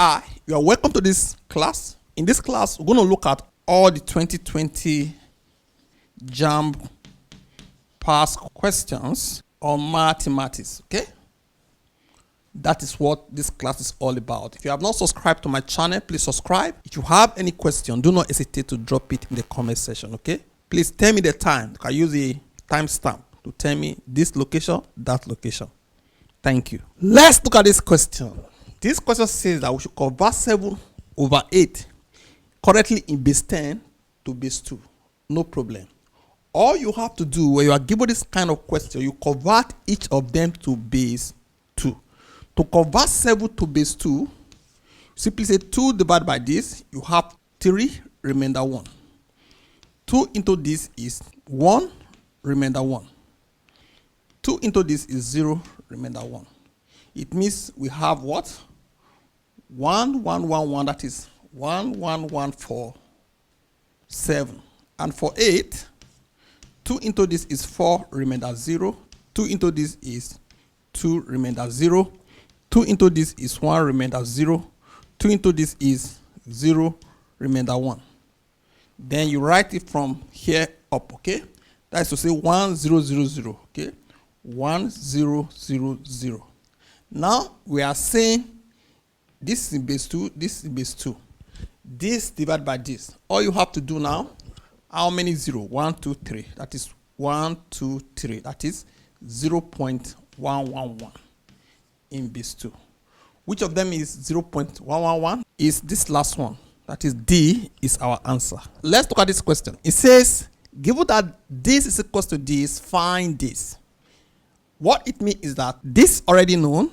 Hi, you are welcome to this class. In this class, we're going to look at all the 2020 JAMB past questions on mathematics, okay? That is what this class is all about. If you have not subscribed to my channel, please subscribe. If you have any question, do not hesitate to drop it in the comment section, okay? Please tell me the time. You can use the timestamp to tell me this location, that location. Thank you. Let's look at this question. This question says that we should convert 7/8 correctly in base 10 to base 2. No problem. All you have to do when you are given this kind of question, you convert each of them to base 2. To convert 7 to base 2, simply say 2 divided by this, you have 3, remainder 1. 2 into this is 1, remainder 1. 2 into this is 0, remainder 1. It means we have what? 1, 1, 1, 1, that is 1, 1, 1, 4, 7. And for 8, 2 into this is 4, remainder 0. 2 into this is 2, remainder 0. 2 into this is 1, remainder 0. 2 into this is 0, remainder 1. Then you write it from here up, okay? That is to say 1, 0, 0, 0, okay? 1, 0, 0, 0. Now we are saying this is in base 2, this is in base 2. This divided by this. All you have to do now, how many 0? 1, 2, 3. That is 1, 2, 3. That is 0.111 in base 2. Which of them is 0.111? Is this last one. That is D is our answer. Let's look at this question. It says, given that this is equal to this, find this. What it means is that this already known,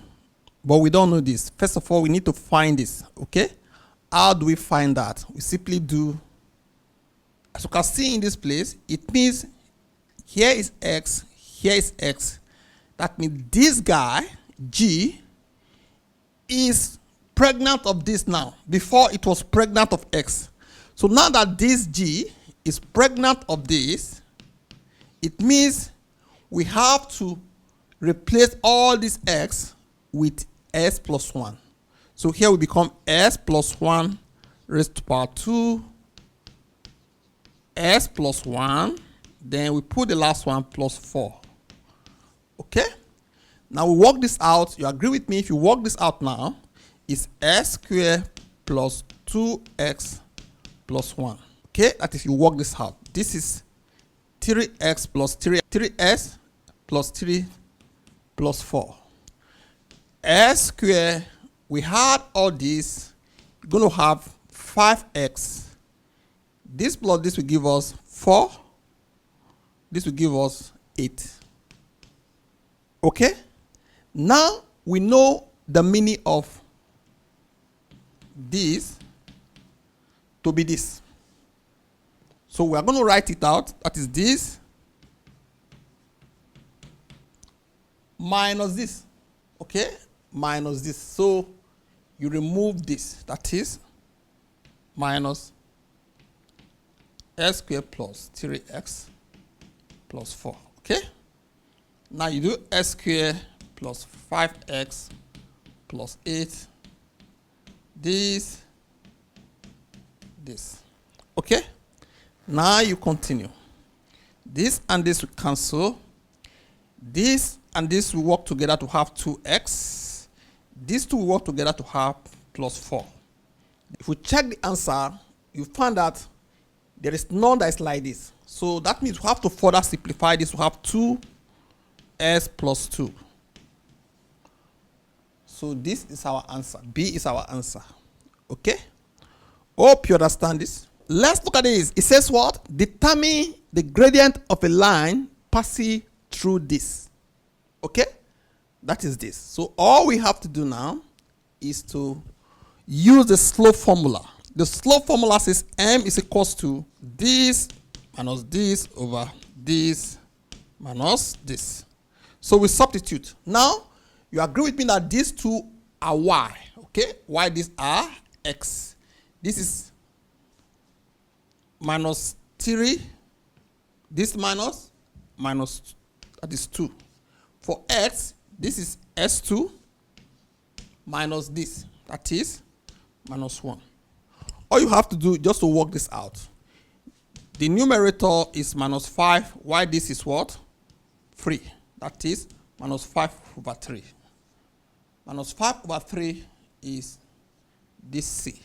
but we don't know this. First of all, we need to find this, okay? How do we find that? We simply do, as you can see in this place, it means here is X, here is X. That means this guy, G, is pregnant of this now. Before it was pregnant of X. So now that this G is pregnant of this, it means we have to replace all this X with S plus 1. So here we become S plus 1 raised to power 2, S plus 1, then we put the last one plus 4. Okay? Now we work this out. You agree with me? If you work this out now, it's S squared plus 2x plus 1. Okay? That if you work this out. This is 3x plus 3s plus 3 plus 4. S squared, we had all this, we're going to have 5x. This plus this will give us 4. This will give us 8. Okay? Now we know the meaning of this to be this. So we are going to write it out. That is this minus this. Okay? Minus this. So you remove this. That is minus s squared plus 3x plus 4. Okay? Now you do s squared plus 5x plus 8. This. Okay? Now you continue. This and this will cancel. This and this will work together to have 2x. These two will work together to have plus 4. If we check the answer, you find that there is none that is like this. So that means we have to further simplify this to have 2s plus 2. So this is our answer. B is our answer. Okay? Hope you understand this. Let's look at this. It says what? Determine the gradient of a line passing through this. Okay? That is this. So all we have to do now is to use the slope formula. The slope formula says m is equals to this minus this over this minus this. So we substitute. Now, you agree with me that these two are y. Okay? Y, these are x. This is minus 3. This minus that is 2. For x, this is S2 minus this. That is minus 1. All you have to do just to work this out. The numerator is minus 5. Why this is what? 3. That is minus 5 over 3. Minus 5 over 3 is this C.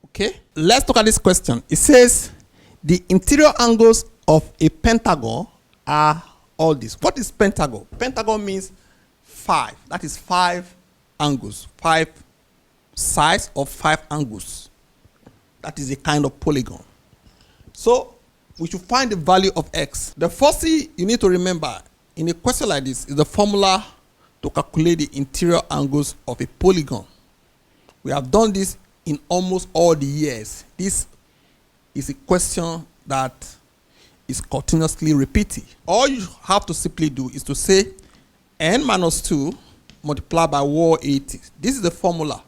Okay? Let's look at this question. It says the interior angles of a pentagon are all this. What is pentagon? Pentagon means 5. That is 5 angles. 5 sides of 5 angles. That is a kind of polygon. So we should find the value of x. The first thing you need to remember in a question like this is the formula to calculate the interior angles of a polygon. We have done this in almost all the years. This is a question that is continuously repeated. All you have to simply do is to say n minus 2 multiplied by 180. This is the formula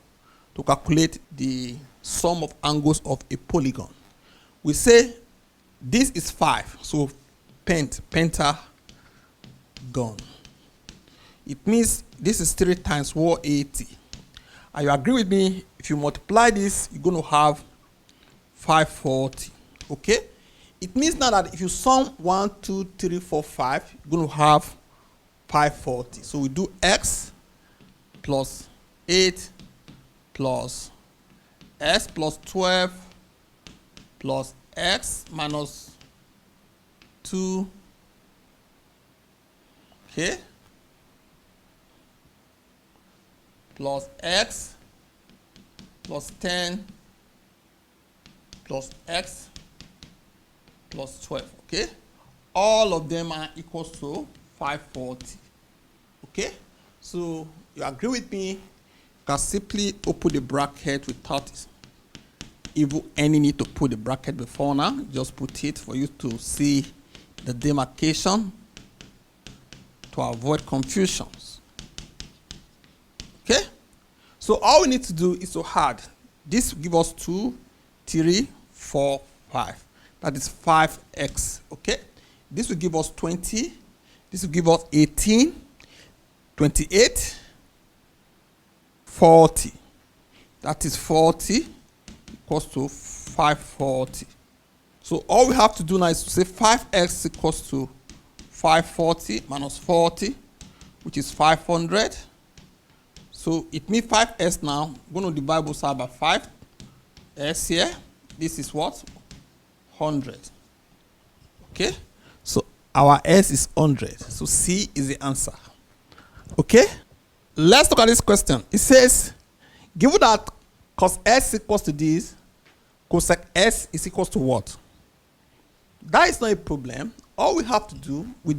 to calculate the sum of angles of a polygon. We say this is 5, so pentagon. It means this is 3 times 180. And you agree with me, if you multiply this, you're going to have 540. Okay? It means now that if you sum 1, 2, 3, 4, 5, you're going to have 540. So we do x plus 8 plus s plus 12 plus x minus 2, okay, plus x plus 10 plus x plus 12, okay? All of them are equals to 540, okay? So you agree with me? You can simply open the bracket without even any need to put the bracket before now. Just put it for you to see the demarcation to avoid confusions. Okay? So all we need to do is to add. This will give us 2, 3, 4, 5. That is 5x. Okay? This will give us 20. This will give us 18, 28, 40. That is 40 equals to 540. So all we have to do now is to say 5x equals to 540 minus 40, which is 500. So it means 5s now. I'm going to divide both sides by 5. S here. This is what? 100. Okay? So our S is 100. So C is the answer. Okay? Let's look at this question. It says, given that cos S equals to this, cosec S is equals to what? That is not a problem. All we have to do, we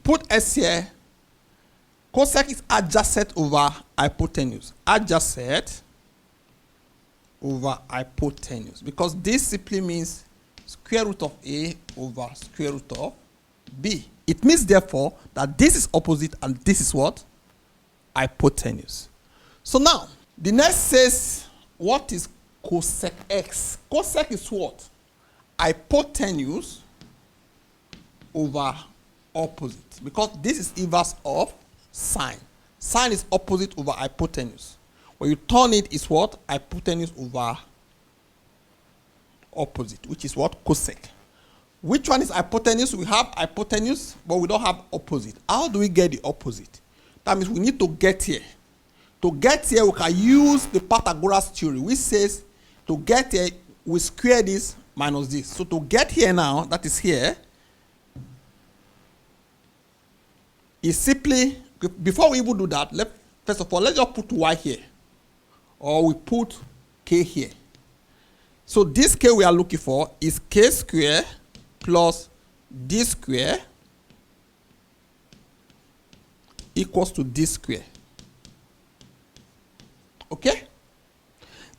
put S here. Cosec is adjacent over hypotenuse. Adjacent over hypotenuse. Because this simply means square root of A over square root of B. It means, therefore, that this is opposite and this is what? Hypotenuse. So now, the next says, what is cosec X? Cosec is what? Hypotenuse over opposite. Because this is inverse of sine. Sine is opposite over hypotenuse. When you turn it, it's what? Hypotenuse over opposite, which is what? Cosec. Which one is hypotenuse? We have hypotenuse, but we don't have opposite. How do we get the opposite? That means we need to get here. To get here, we can use the Pythagoras theory, which says to get here, we square this minus this. So to get here now, that is here, is simply, before we even do that, first of all, let's just put y here. Or we put k here. So this k we are looking for is k square plus d square equals to d square. Okay?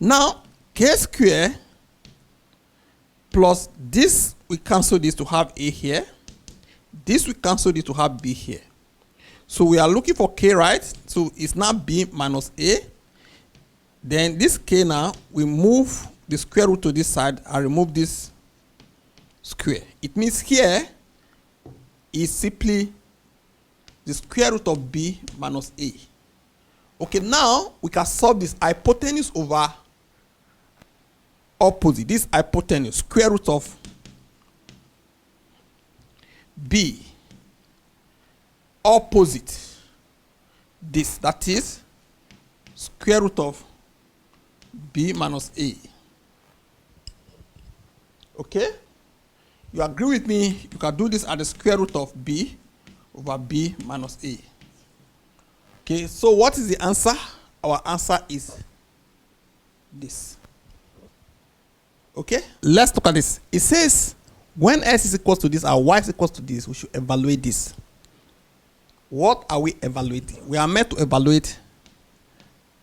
Now, k square plus this, we cancel this to have a here. This we cancel this to have b here. So we are looking for k, right? So it's now b minus a. Then this k now, we move the square root to this side and remove this square. It means here is simply the square root of b minus a. Okay, now we can solve this hypotenuse over opposite. This hypotenuse, square root of b opposite this, that is square root of b minus a. Okay, you agree with me? You can do this at the square root of b over b minus a. Okay, so what is the answer? Our answer is this. Okay, let's look at this. It says when s is equal to this and y is equal to this, we should evaluate this. What are we evaluating? We are meant to evaluate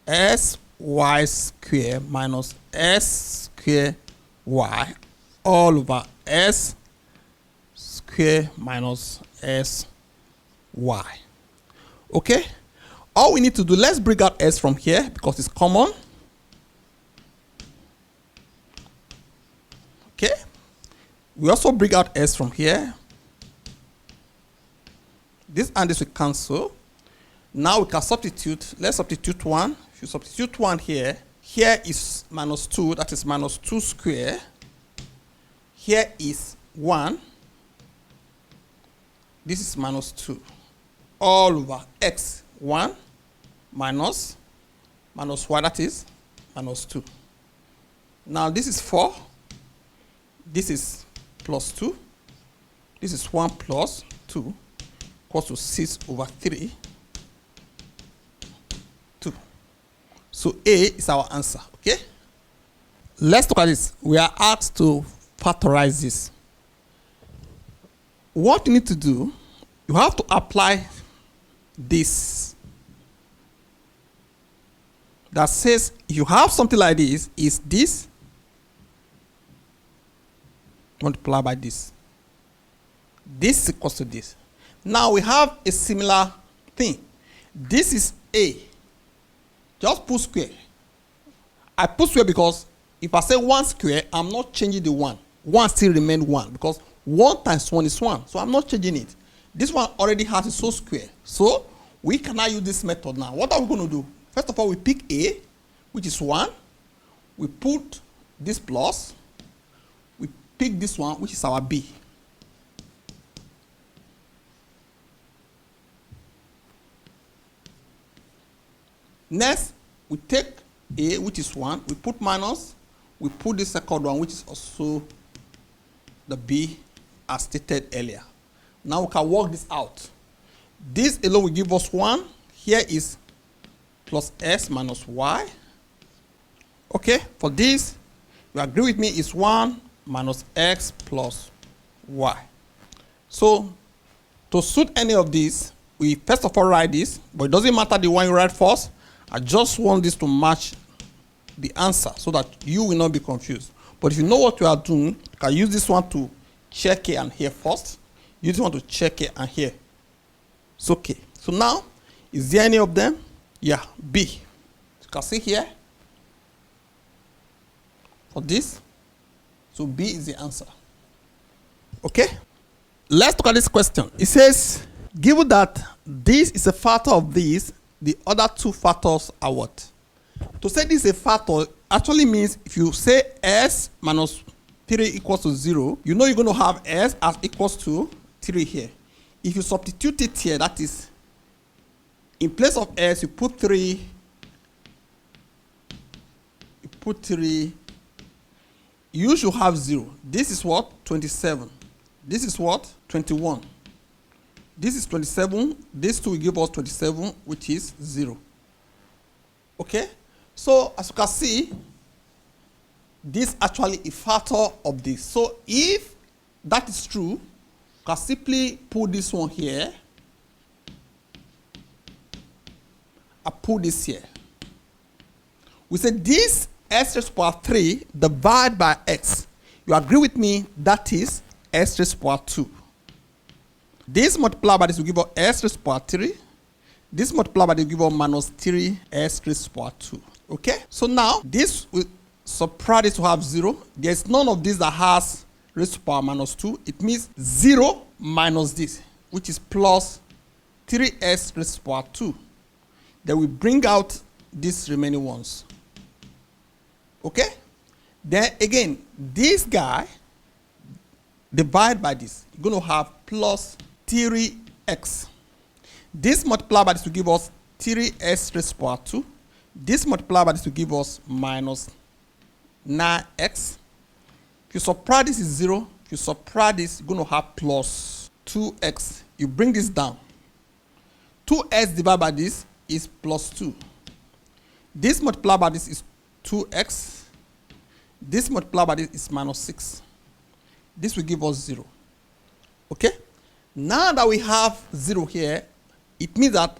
sy square minus s square y all over s square minus s y. Okay, all we need to do, let's bring out s from here because it's common. Okay, we also bring out s from here. This and this will cancel. Now we can substitute. Let's substitute 1. If you substitute 1 here, here is minus 2, that is minus 2 square. Here is 1. This is minus 2. All over x, 1 minus y, that is minus 2. Now this is 4. This is plus 2. This is 1 plus 2 equals to 6 over 3, 2. So A is our answer, okay? Let's look at this. We are asked to factorize this. What you need to do, you have to apply this. That says if you have something like this, is this multiplied by this. This is equals to this. Now we have a similar thing. This is A. Just put square. I put square because if I say 1 square, I'm not changing the 1. 1 still remains 1 because 1 times 1 is 1. So I'm not changing it. This one already has its own square. So we cannot use this method now. What are we going to do? First of all, we pick A, which is 1. We put this plus. We pick this one, which is our B. Next, we take A, which is 1, we put minus, we put the second one, which is also the B, as stated earlier. Now we can work this out. This alone will give us 1. Here is plus s minus y. Okay, for this, you agree with me, is 1 minus x plus y. So, to suit any of these, we first of all write this, but it doesn't matter the one you write first. I just want this to match the answer so that you will not be confused. But if you know what you are doing, you can use this one to check here and here first. Use this one to check here and here. It's okay. So now, is there any of them? Yeah, B. You can see here. For this, so B is the answer. Okay? Let's look at this question. It says, given that this is a factor of this, the other two factors are what? To say this is a factor actually means if you say s minus 3 equals to 0, you know you're going to have s as equals to 3 here. If you substitute it here, that is, in place of s, you put 3, you should have 0. This is what? 27. This is what? 21. This is 27. These two will give us 27, which is 0. Okay? So, as you can see, this actually is a factor of this. So, if that is true, you can simply put this one here. I put this here. We say this s raised to power 3 divided by x. You agree with me? That is s raised to power 2. This multiplied by this will give us s raised to power 3. This multiplied by this will give us minus 3 s raised to power 2. Okay? So now, this will subtract this to have 0. There is none of this that has raised to power minus 2. It means 0 minus this, which is plus 3x raised to the power 2. Then we bring out these remaining ones. Okay? Then again, this guy divide by this. You're going to have plus 3x. This multiplied by this will give us 3x raised to the power 2. This multiplied by this will give us minus 9x. If you subtract this is 0. If you subtract this, you're going to have plus 2x. You bring this down. 2x divided by this is plus 2. This multiplied by this is 2x. This multiplied by this is minus 6. This will give us 0. Okay? Now that we have 0 here, it means that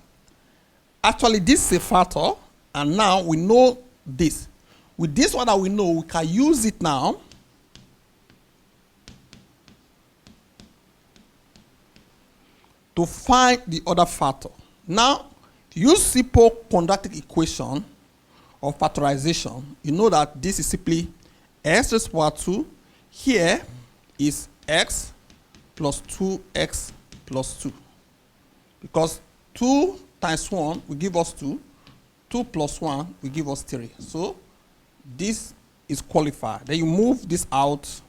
actually this is a factor, and now we know this. With this one that we know, we can use it now to find the other factor. Now, use simple quadratic equation of factorization. You know that this is simply x raised to the power 2. Here is x plus 2x plus 2. Because 2 times 1 will give us 2. 2 plus 1 will give us 3. So this is qualified. Then you move this out.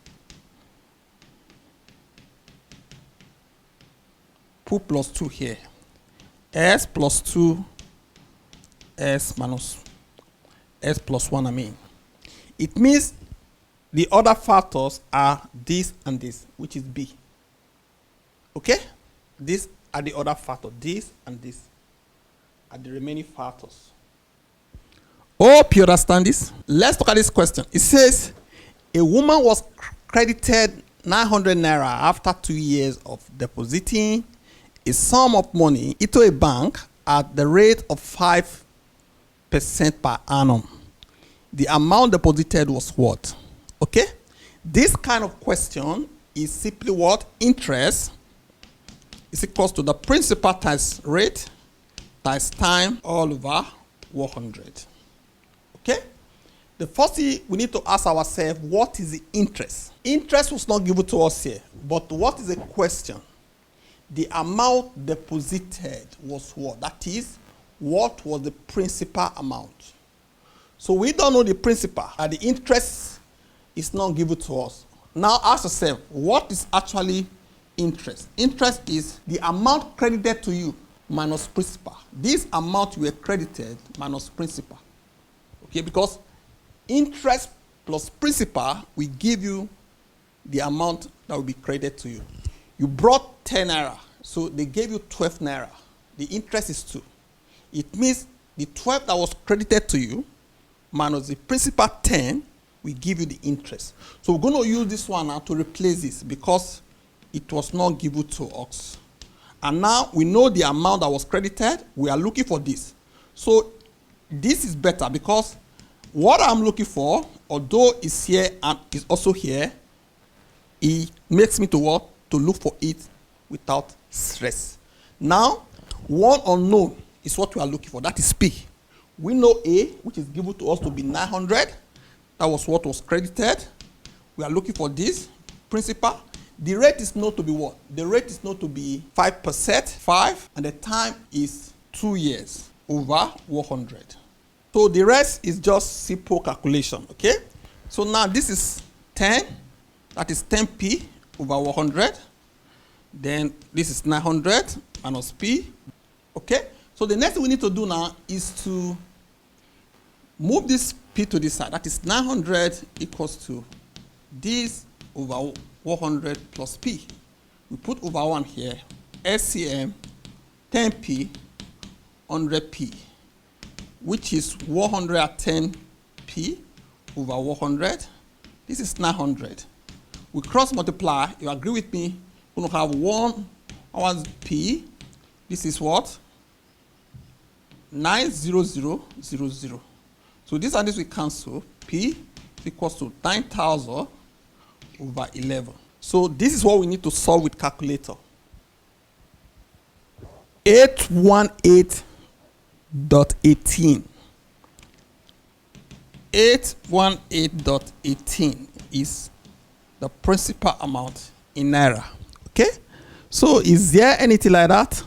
Put plus 2 here. S plus 2, S minus, S plus 1, I mean. It means the other factors are this and this, which is B. Okay? These are the other factors. This and this are the remaining factors. Hope you understand this. Let's look at this question. It says, a woman was credited 900 naira after 2 years of depositing a sum of money into a bank at the rate of 5% per annum. The amount deposited was what? Okay? This kind of question is simply what? Interest is equals to the principal times rate times time all over 100. Okay? The first thing we need to ask ourselves, what is the interest? Interest was not given to us here, but what is the question? The amount deposited was what? That is, what was the principal amount? So we don't know the principal, and the interest is not given to us. Now ask yourself, what is actually interest? Interest is the amount credited to you minus principal. This amount you were credited minus principal. Okay, because interest plus principal will give you the amount that will be credited to you. You brought 10 naira, so they gave you 12 naira. The interest is 2. It means the 12 that was credited to you minus the principal 10 will give you the interest. So we're going to use this one now to replace this because it was not given to us. And now we know the amount that was credited. We are looking for this. So this is better because what I'm looking for, although it's here and is also here, it makes me to what? To look for it without stress. Now, one unknown is what we are looking for. That is P. We know A, which is given to us to be 900. That was what was credited. We are looking for this principal. The rate is known to be what? The rate is known to be 5%, 5, and the time is 2 years over 100. So the rest is just simple calculation, okay? So now this is 10, that is 10p over 100. Then this is 900 minus p, okay? So the next thing we need to do now is to move this p to this side. That is 900 equals to this over 100 plus p. We put over 1 here. LCM 10p 100p, which is 110p over 100. This is 900. We cross multiply. You agree with me? We're going to have 1 p. This is what? 90000. So this and this we cancel. P equals to 9,000 over 11. So this is what we need to solve with calculator. 818.18. 818.18 is the principal amount in naira. Okay? So is there anything like that?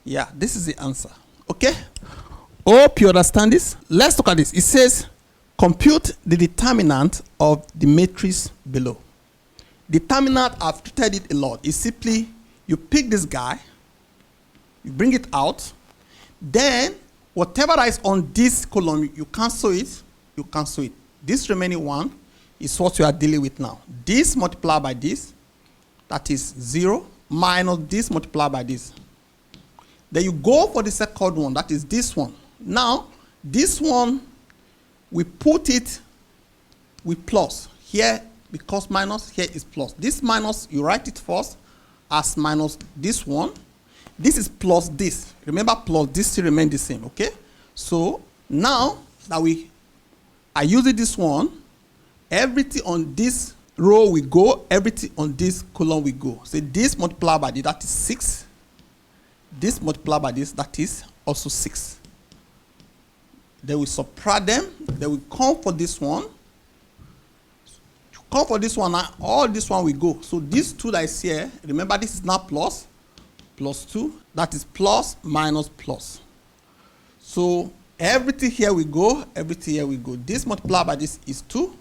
Yeah, this is the answer. Okay? Hope you understand this. Let's look at this. It says, compute the determinant of the matrix below. Determinant, I've treated it a lot. It's simply, you pick this guy, you bring it out, then whatever that is on this column, you cancel it, you cancel it. This remaining one is what you are dealing with now. This multiplied by this, that is 0, minus this multiplied by this. Then you go for the second one, that is this one. Now, this one, we put it with plus. Here, because minus, here is plus. This minus, you write it first as minus this one. This is plus this. Remember, plus this still remain the same, okay? So, now that I use this one, everything on this row will go, everything on this column will go. So, this multiplied by this, that is 6. This multiplied by this, that is also 6. Then we subtract them. Then we come for this one. Come for this one, now all this one will go. So this 2 that is here, remember this is now plus 2. That is plus minus plus. So everything here will go, everything here will go. This multiplied by this is 2.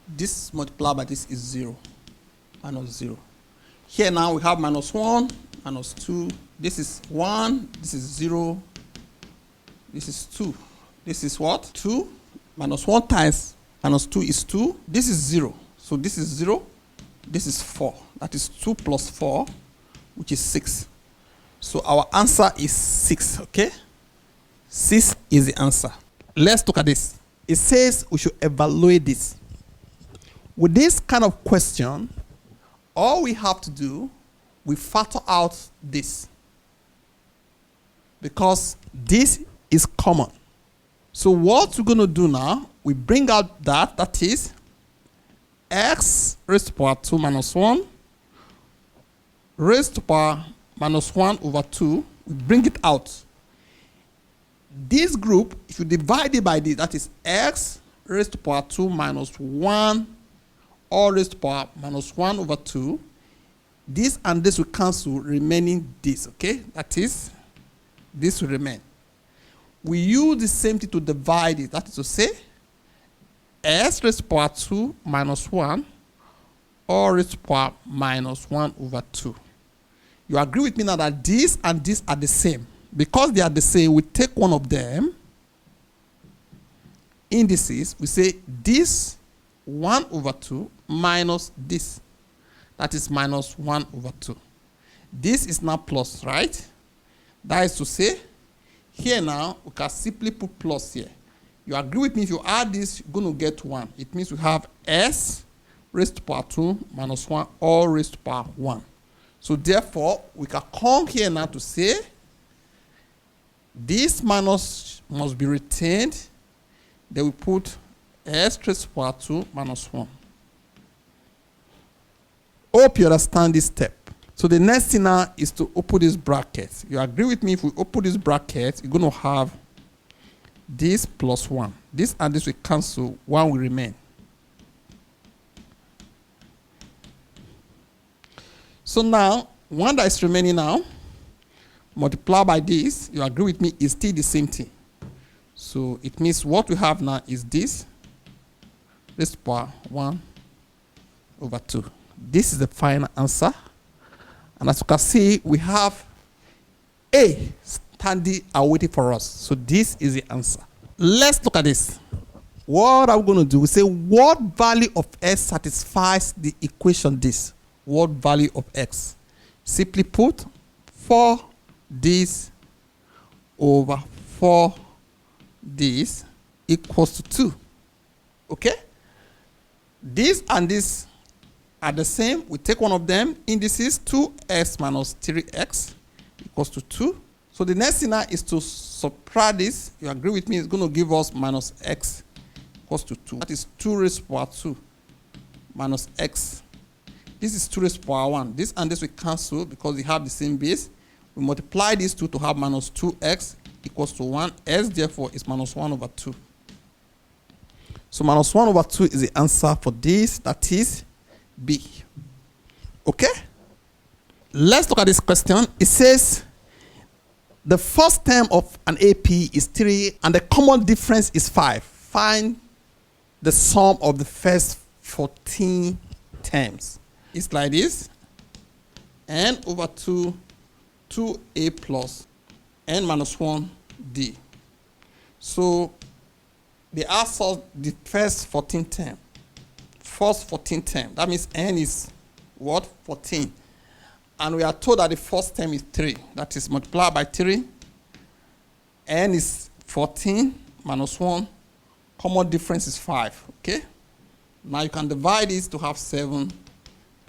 This multiplied by this is 0. Minus 0. Here now we have minus 1, minus 2. This is 1, this is 0. This is 2. This is what? 2 minus 1 times minus 2 is 2. This is 0. So this is 0. This is 4. That is 2 plus 4, which is 6. So our answer is 6, okay? 6 is the answer. Let's look at this. It says we should evaluate this. With this kind of question, all we have to do, we factor out this. Because this is common. So what we're going to do now, we bring out that is x raised to power 2 minus 1 raised to power minus 1 over 2. We bring it out. This group, if you divide it by this, that is x raised to power 2 minus 1 all raised to power minus 1 over 2. This and this will cancel, remaining this, okay? That is, this will remain. We use the same thing to divide it. That is to say, s raised to power 2 minus 1 all raised to power minus 1 over 2. You agree with me now that this and this are the same. Because they are the same, we take one of them, indices, we say this 1 over 2 minus this. That is minus 1 over 2. This is now plus, right? That is to say, here now, we can simply put plus here. You agree with me, if you add this, you're going to get 1. It means we have s raised to power 2 minus 1 all raised to power 1. So therefore, we can come here now to say, this minus must be retained. Then we put s raised to power 2 minus 1. Hope you understand this step. So the next thing now is to open this bracket. You agree with me, if we open this bracket, you're going to have this plus 1. This and this will cancel, 1 will remain. So now, 1 that is remaining now, multiply by this, you agree with me, is still the same thing. So it means what we have now is this raised to power 1 over 2. This is the final answer. And as you can see, we have A standing and waiting for us. So this is the answer. Let's look at this. What are we going to do? We say, what value of x satisfies the equation this? What value of x? Simply put, 4 this over 4 this equals to 2. Okay? This and this are the same. We take one of them, indices 2x minus 3x equals to 2. So the next thing now is to subtract this. You agree with me, it's going to give us minus x equals to 2. That is 2 raised to power 2 minus x. This is 2 raised to power 1. This and this will cancel because we have the same base. We multiply these two to have minus 2x equals to 1. S therefore is minus 1 over 2. So minus 1 over 2 is the answer for this. That is B. Okay? Let's look at this question. It says, The first term of an AP is 3 and the common difference is 5. Find the sum of the first 14 terms. It's like this. N over 2, 2A plus N minus 1 D. So they ask us the first 14 term. First 14 term. That means N is what? 14. And we are told that the first term is 3. That is multiplied by 3. N is 14 minus 1. Common difference is 5. Okay? Now you can divide this to have 7.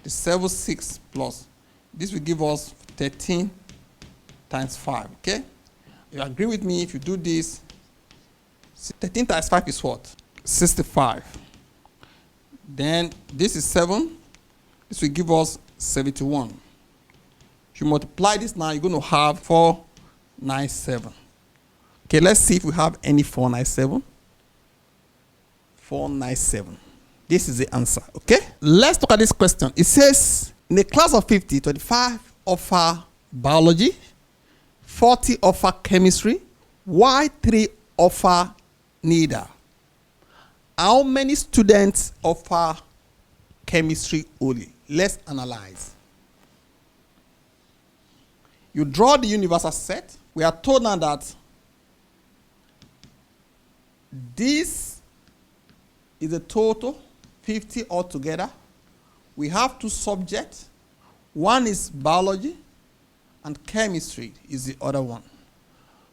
The 7, 6 plus. This will give us 13 times 5. Okay? You agree with me if you do this? 13 times 5 is what? 65. Then this is 7. This will give us 71. If you multiply this now, you're going to have 497. Okay, let's see if we have any 497. 497. This is the answer, okay? Let's look at this question. It says, in a class of 50, 25 offer biology, 40 offer chemistry, while 3 offer neither. How many students offer chemistry only? Let's analyze. You draw the universal set. We are told now that this is a total 50 altogether. We have 2 subjects. One is biology and chemistry is the other one.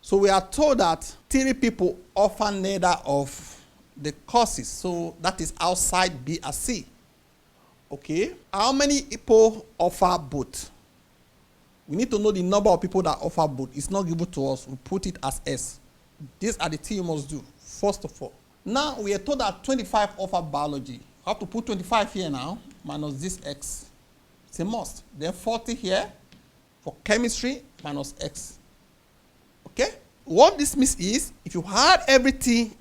So we are told that 3 people offer neither of the courses. So that is outside B and C. Okay. How many people offer both? We need to know the number of people that offer both. It's not given to us. We put it as S. These are the things you must do, first of all. Now, we are told that 25 offer biology. You have to put 25 here now, minus this X. It's a must. Then 40 here for chemistry, minus X. Okay? What this means is, if you add everything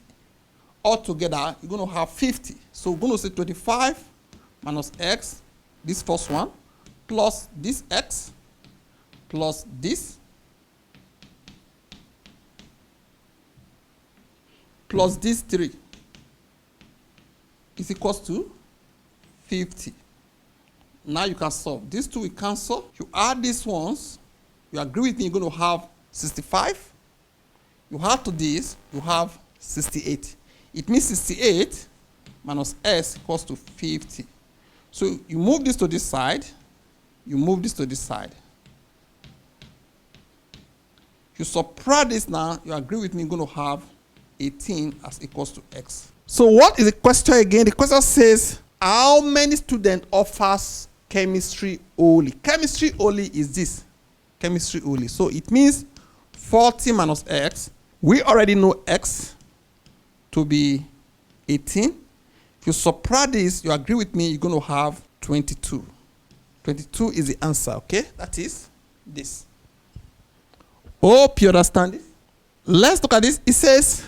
all together, you're going to have 50. So we're going to say 25 minus X, this first one, plus this X, plus this, plus this 3 is equals to 50. Now you can solve. These 2 will cancel. You add these ones. You agree with me, you're going to have 65. You add to this, you have 68. It means 68 minus S equals to 50. So you move this to this side. You move this to this side. You subtract this now, you agree with me, you're going to have 18 as equals to X. So what is the question again? The question says, how many students offers chemistry only? Chemistry only is this. Chemistry only. So it means 40 minus X. We already know X to be 18. If you subtract this, you agree with me, you're going to have 22. 22 is the answer, okay? That is this. Hope you understand this. Let's look at this. It says,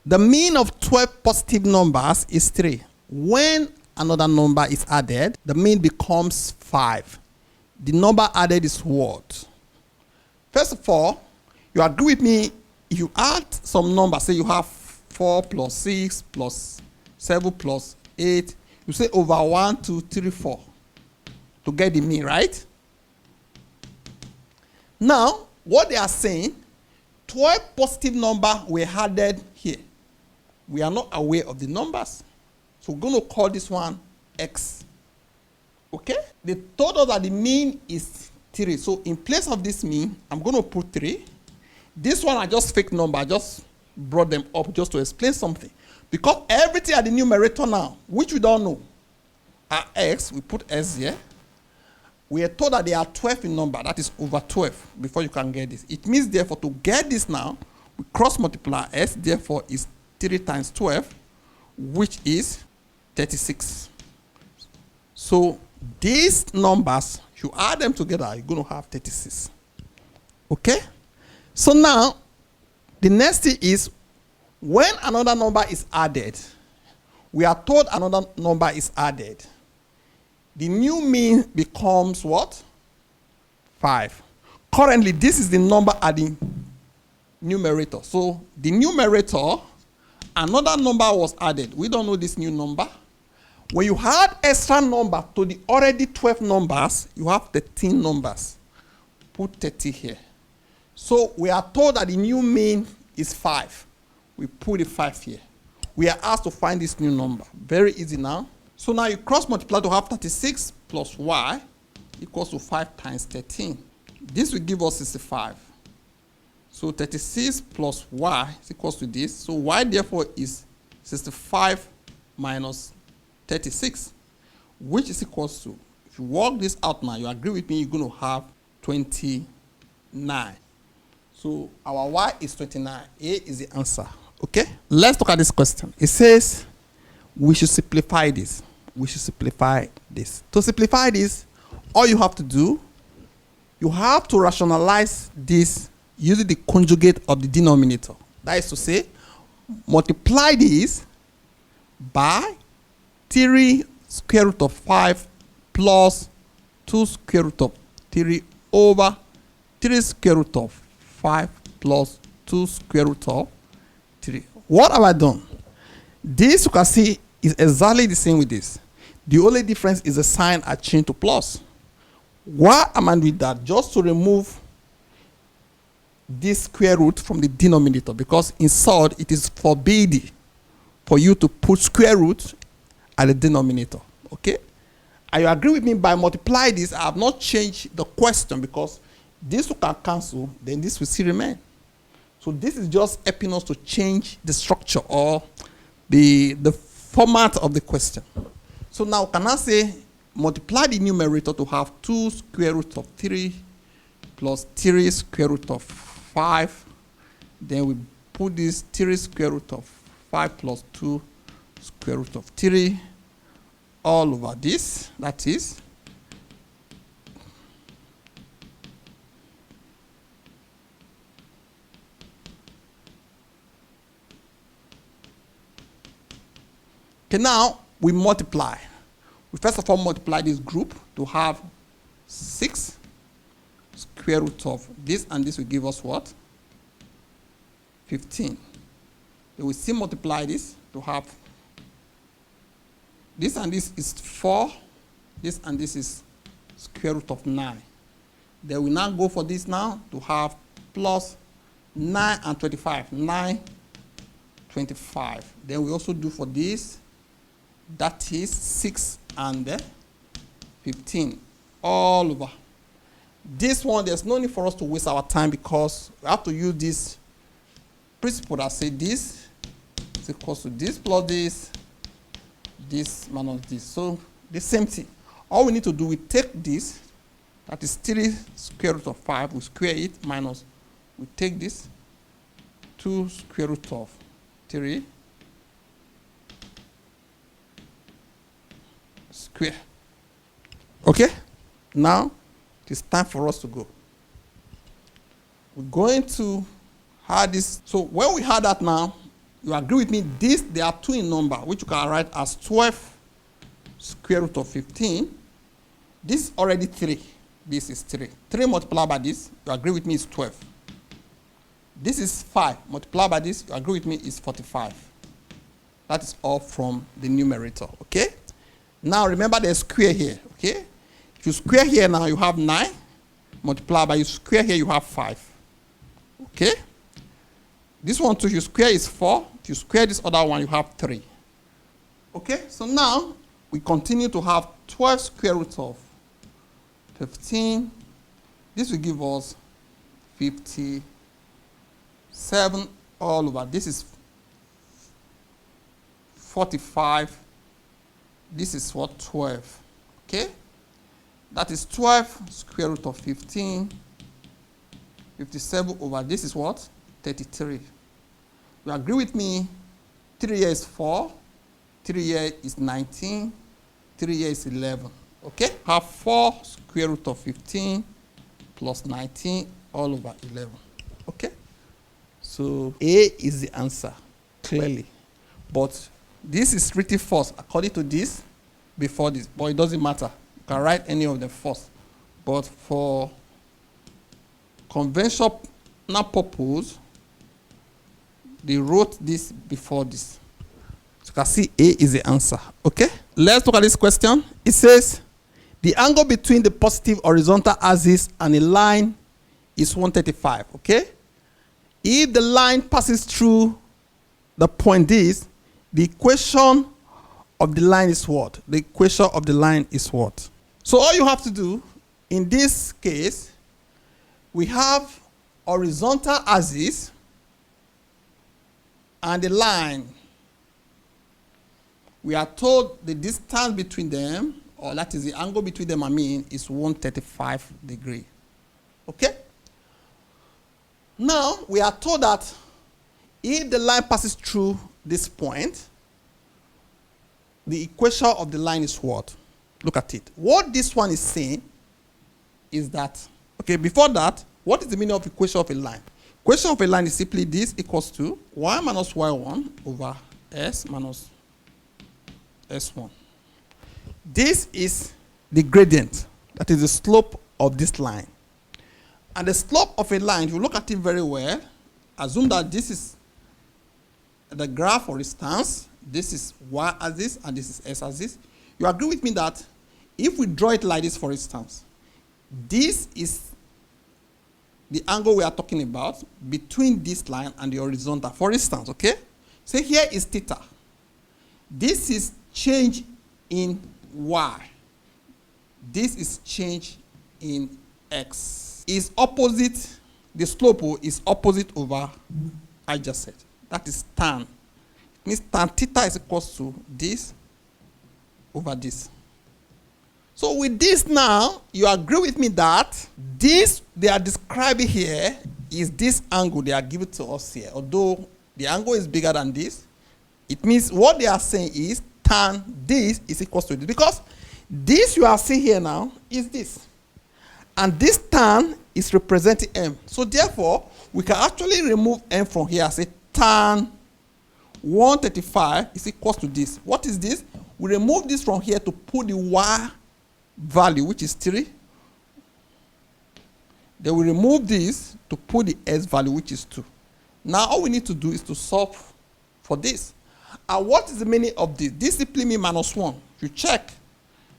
the mean of 12 positive numbers is 3. When another number is added, the mean becomes 5. The number added is what? First of all, you agree with me, if you add some number, say you have 4 plus 6 plus 7 plus 8, you say over 1, 2, 3, 4 to get the mean, right? Now, what they are saying, 12 positive numbers were added here. We are not aware of the numbers. So we're going to call this one X. Okay? They told us that the mean is 3. So in place of this mean, I'm going to put 3. This one are just fake number. I just brought them up just to explain something. Because everything at the numerator now, which we don't know, are X. We put S here. We are told that there are 12 in number. That is over 12 before you can get this. It means, therefore, to get this now, we cross multiply S. Therefore, is 3 times 12, which is 36. So these numbers, you add them together, you're going to have 36. Okay? So now, the next thing is, when another number is added, we are told another number is added. The new mean becomes what? 5. currently this is the number at the numerator. So the numerator, another number was added. We don't know this new number. When you add extra number to the already 12 numbers, you have 13 numbers. Put 30 here. So we are told that the new mean is 5. We put the 5 here. We are asked to find this new number. Very easy now. So now you cross multiply to have 36 plus y equals to 5 times 13. This will give us 65. So 36 plus y is equals to this. So y therefore is 65 minus 36, which is equals to, if you work this out now, you agree with me, you're going to have 29. So our y is 29. A is the answer. Okay? Let's look at this question. It says we should simplify this. We should simplify this. To simplify this, all you have to do, you have to rationalize this using the conjugate of the denominator. That is to say, multiply this by 3 square root of 5 plus 2 square root of 3 over 3 square root of 5 plus 2 square root of 3. What have I done? This, you can see, is exactly the same with this. The only difference is the sign I changed to plus. Why am I doing that? Just to remove this square root from the denominator, because in SOD it is forbidden for you to put square root at the denominator. Okay? And you agree with me, by multiply this, I have not changed the question, because this can cancel, then this will still remain. So this is just helping us to change the structure or the format of the question. So now can I say multiply the numerator to have 2 square root of 3 plus 3 square root of 5. Then we put this 3 square root of 5 plus 2 square root of 3 all over this. That is okay. Now we multiply. We first of all multiply this group to have 6 square root of this, and this will give us what? 15. Then we still multiply this to have this, and this is 4. This and this is square root of 9. Then we now go for this now to have plus 9 and 25. 9, 25. Then we also do for this, that is 6 and 15 all over. This one, there's no need for us to waste our time, because we have to use this principle that say this is equals to this plus this minus this. So the same thing. All we need to do, we take this, that is 3 square root of 5, we square it, minus, we take this 2 square root of 3 square. Okay? Now it's time for us to go. We're going to add this. So when we add that now, you agree with me, this, there are 2 in number, which you can write as 12 square root of 15. This is already 3. This is 3. 3 multiplied by this, you agree with me, is 12. This is 5 multiplied by this, you agree with me, is 45. That is all from the numerator. Okay? Now remember there's square here. Okay? If you square here now, you have 9 multiplied by, you square here, you have 5. Okay? This one too, you square is 4. If you square this other one, you have 3. Okay? So now we continue to have 12 square root of 15. This will give us 57 all over. This is 45. This is what? 12. Okay? That is 12 square root of 15. 57 over. This is what? 33. You agree with me? 3 here is 4. 3 here is 19. 3 here is 11. Okay? Have 4 square root of 15 plus 19 all over 11. Okay? So A is the answer, clearly. But this is written first, according to this, before this. But it doesn't matter. You can write any of them first. But for conventional purpose, they wrote this before this. So you can see A is the answer. Okay? Let's look at this question. It says, the angle between the positive horizontal axis and a line is 135. Okay? If the line passes through the point this, the equation of the line is what? The equation of the line is what? So all you have to do in this case, we have horizontal axis and the line. We are told the distance between them, or that is the angle between them, is 135 degrees. Okay? Now, we are told that if the line passes through this point, the equation of the line is what? Look at it. What this one is saying is that, okay, before that, what is the meaning of equation of a line? Equation of a line is simply this equals to y minus y1 over s minus s1. This is the gradient, that is the slope of this line. And the slope of a line, if you look at it very well, assume that this is the graph, for instance, this is y-axis and this is s-axis. You agree with me that if we draw it like this, for instance, this is the angle we are talking about between this line and the horizontal, for instance, okay? So here is theta. This is change in y. This is change in x. Is opposite, the slope is opposite over, I just said. That is tan. It means tan theta is equals to this over this. So with this now, you agree with me that this they are describing here is this angle they are giving to us here. Although the angle is bigger than this, it means what they are saying is tan this is equals to this. Because this you are seeing here now is this. And this tan is representing m. So therefore, we can actually remove m from here and say tan 135 is equals to this. What is this? We remove this from here to put the y value, which is 3. Then we remove this to put the s value, which is 2. Now all we need to do is to solve for this. And what is the meaning of this? This simply means minus 1. If you check,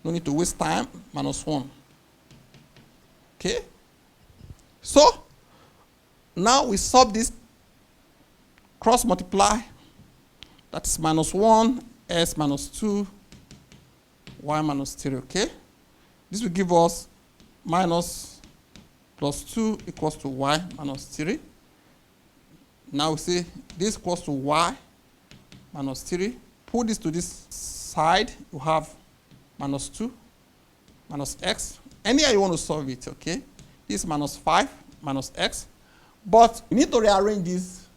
no need to waste time, minus 1. Okay? So, now we solve this cross multiply. That is minus 1, s minus 2, y minus 3, okay? This will give us minus plus 2 equals to y minus 3. Now we see this equals to y minus 3. Put this to this side, you have minus 2, minus x. Anywhere you want to solve it, okay? This is minus 5, minus x. But we need to rearrange this.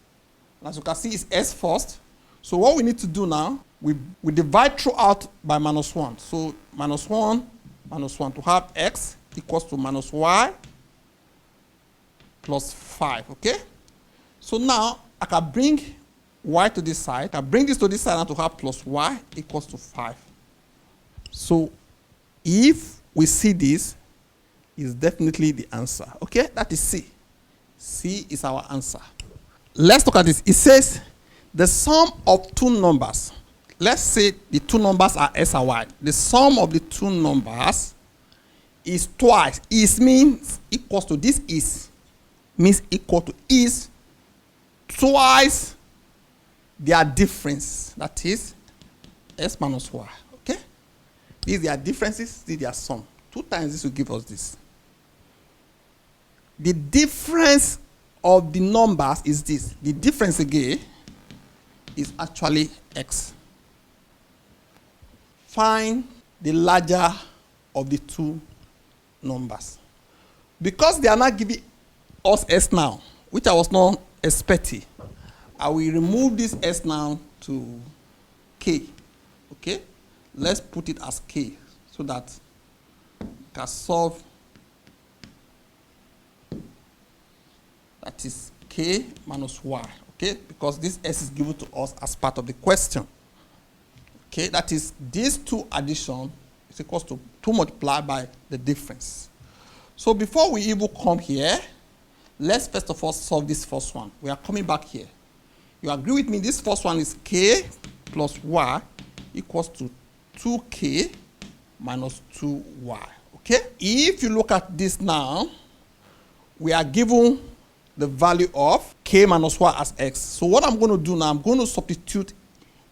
As you can see, it's s first. So what we need to do now, we divide throughout by minus 1. So minus 1 to have x equals to minus y plus 5, okay? So now I can bring y to this side. I bring this to this side and to have plus y equals to 5. So if we see this, is definitely the answer, okay? That is C. C is our answer. Let's look at this. It says the sum of two numbers. Let's say the two numbers are s and y. The sum of the two numbers is twice. Is means equals to this is. Means equal to is twice their difference. That is s minus y. Okay? These are differences, these are sum. 2 times this will give us this. The difference of the numbers is this. The difference again is actually x. Find the larger of the two numbers. Because they are not giving us s now, which I was not expecting, I will remove this s now to k. Okay? Let's put it as k so that we can solve. That is k minus y, okay? Because this s is given to us as part of the question. Okay, that is these two addition is equals to 2 multiplied by the difference. So before we even come here, let's first of all solve this first one. We are coming back here. You agree with me? This first one is k plus y equals to 2k minus 2y. Okay? If you look at this now, we are given the value of k minus y as x. So what I'm going to do now, I'm going to substitute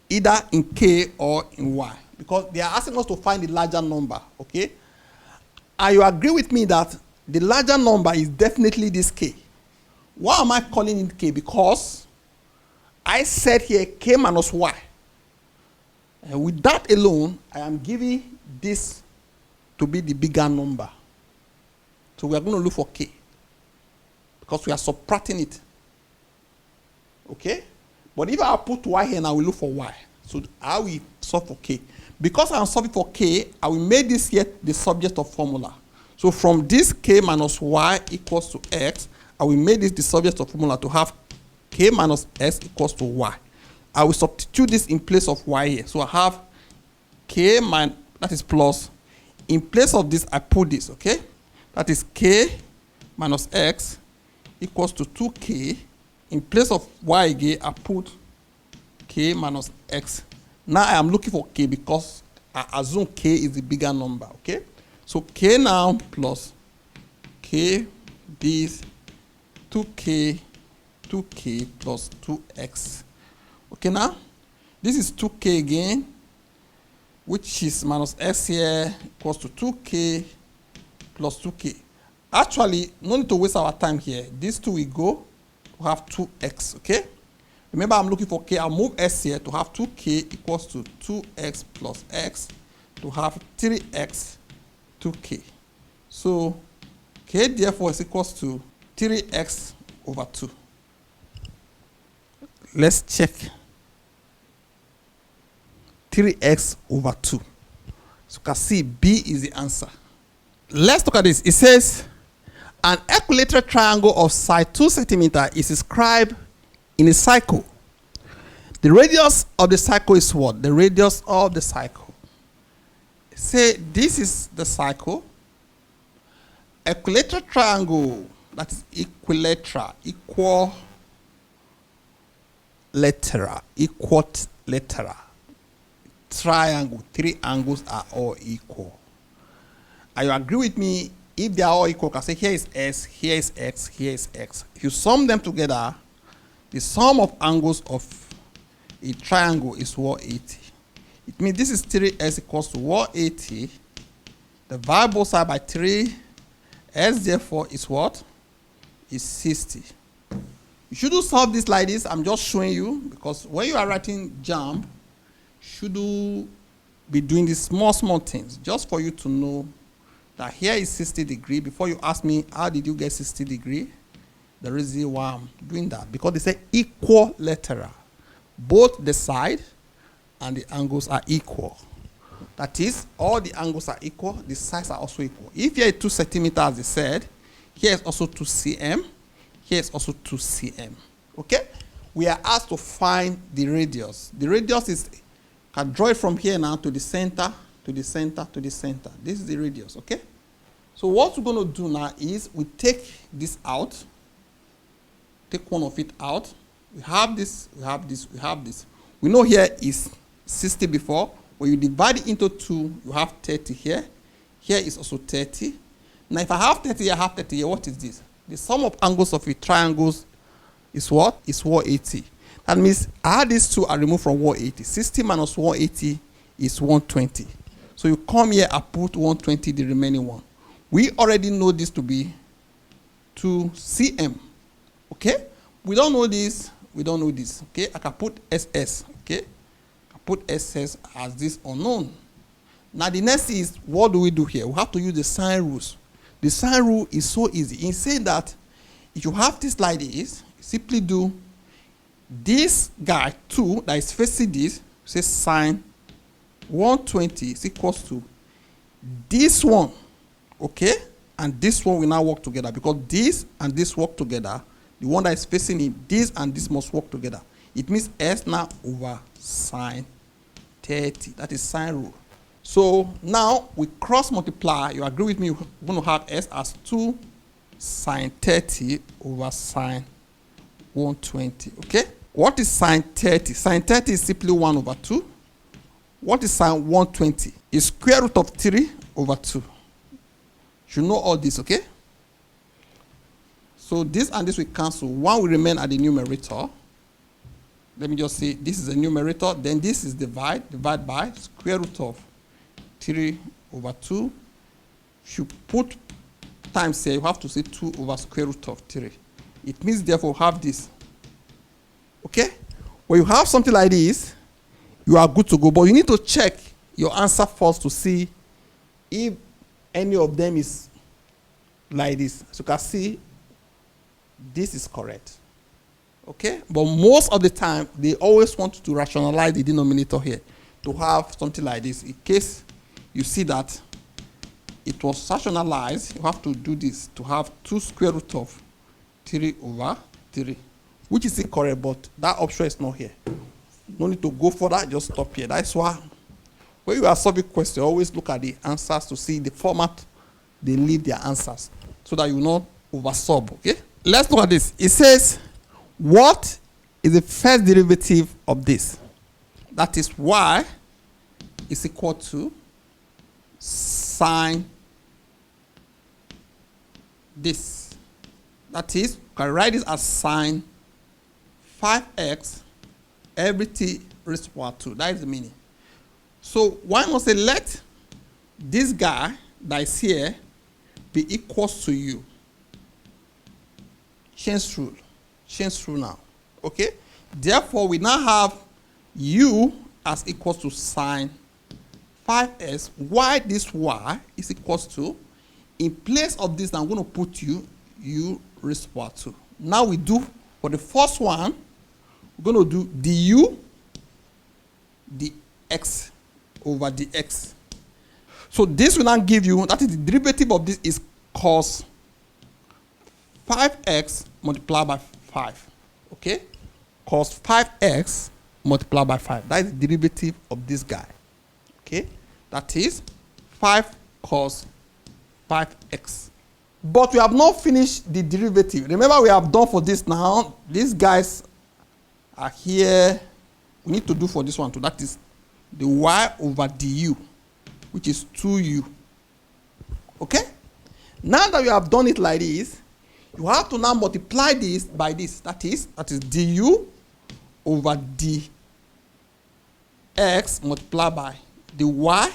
either in k or in y, because they are asking us to find the larger number. Okay? And you agree with me that the larger number is definitely this k. Why am I calling it k? Because I said here k minus y. And with that alone, I am giving this to be the bigger number. So we are going to look for k, because we are subtracting it. Okay? But if I put y here now, we look for y. So I will solve for k. Because I am solving for k, I will make this here the subject of formula. So from this k minus y equals to x, I will make this the subject of formula to have k minus x equals to y. I will substitute this in place of y here. So I have k minus, that is plus. In place of this, I put this, okay? That is k minus x equals to 2k. In place of y again, I put k minus x. Now I am looking for k because I assume k is the bigger number, okay? So k now plus k this 2k plus 2x. Okay, now this is 2k again, which is minus x here equals to 2k plus 2k. Actually, no need to waste our time here. These two will go to have 2x, okay? Remember, I'm looking for k. I'll move s here to have 2k equals to 2x plus x to have 3x 2k. So k therefore is equals to 3x over 2. Let's check. 3x over 2. So you can see B is the answer. Let's look at this. It says an equilateral triangle of side 2 centimeters is described in a cycle. The radius of the cycle is what? The radius of the cycle. Say this is the cycle. Equilateral triangle, that is equilateral, equilateral. Triangle, 3 angles are all equal. And you agree with me, if they are all equal, I can say here is s, here is x, here is x. If you sum them together, the sum of angles of a triangle is 180. It means this is 3s equals to 180. Divide both sides by 3. S therefore is what? Is 60. You shouldn't solve this like this. I'm just showing you, because when you are writing JAMB, should be doing these small things just for you to know that here is 60 degrees. Before you ask me, how did you get 60 degrees? The reason why I'm doing that, because they say equilateral. Both the side and the angles are equal. That is, all the angles are equal, the sides are also equal. If here is 2 centimeters, as they said, here is also 2 cm, here is also 2 cm. Okay? We are asked to find the radius. The radius is, can draw it from here now to the center, to the center, to the center. This is the radius, okay? So what we're going to do now is we take this out, take one of it out. We have this, we have this, we have this. We know here is 60 before. When you divide it into 2, you have 30 here. Here is also 30. Now if I have 30 here, I have 30 here, what is this? The sum of angles of a triangle is what? Is 180. That means I add these two and remove from 180. 60 minus 180 is 120. So you come here and put 120, the remaining one. We already know this to be 2 cm. Okay? We don't know this. We don't know this. Okay? I can put SS. Okay? I put SS as this unknown. Now the next is, what do we do here? We have to use the sign rules. The sign rule is so easy. In saying that, if you have this like this, simply do this guy 2 that is facing this, say sine 120 is equals to this one, okay? And this one will now work together, because this and this work together. The one that is facing it, this and this must work together. It means S now over sine 30. That is sine rule. So now we cross multiply. You agree with me? We're going to have S as 2 sine 30 over sine 120. Okay? What is sine 30? Sine 30 is simply 1 over 2. What is sine 120? Is square root of 3 over 2. You know all this, okay? So this and this will cancel. 1 will remain at the numerator. Let me just say this is a numerator. Then this is divide by square root of 3 over 2. If you put times here, you have to say 2 over square root of 3. It means therefore have this. Okay? When you have something like this, you are good to go. But you need to check your answer first to see if any of them is like this. So you can see this is correct. Okay? But most of the time, they always want to rationalize the denominator here to have something like this. In case you see that it was rationalized, you have to do this to have 2 square root of 3 over 3, which is incorrect, but that option is not here. No need to go further, just stop here. That's why when you are solving questions, always look at the answers to see the format they leave their answers so that you will not oversolve. Okay? Let's look at this. It says, what is the first derivative of this? That is y is equal to sine this. That is, you can write this as sine 5x every t raised to power 2. That is the meaning. So why not say let this guy that is here be equals to u. Change rule. Change rule now. Okay? Therefore, we now have u as equals to sine 5s. Why this y is equals to, in place of this, I'm going to put u raised to power 2. Now we do, for the first one, we're going to do du dx over dx. So this will now give you, that is the derivative of this is cos 5x multiplied by 5. Okay? Cos 5x multiplied by 5. That is the derivative of this guy. Okay? That is 5 cos 5x. But we have not finished the derivative. Remember, we have done for this now. These guys are here. We need to do for this one too. That is the y over du, which is 2u. Okay? Now that we have done it like this, you have to now multiply this by this. That is du over dx multiplied by the y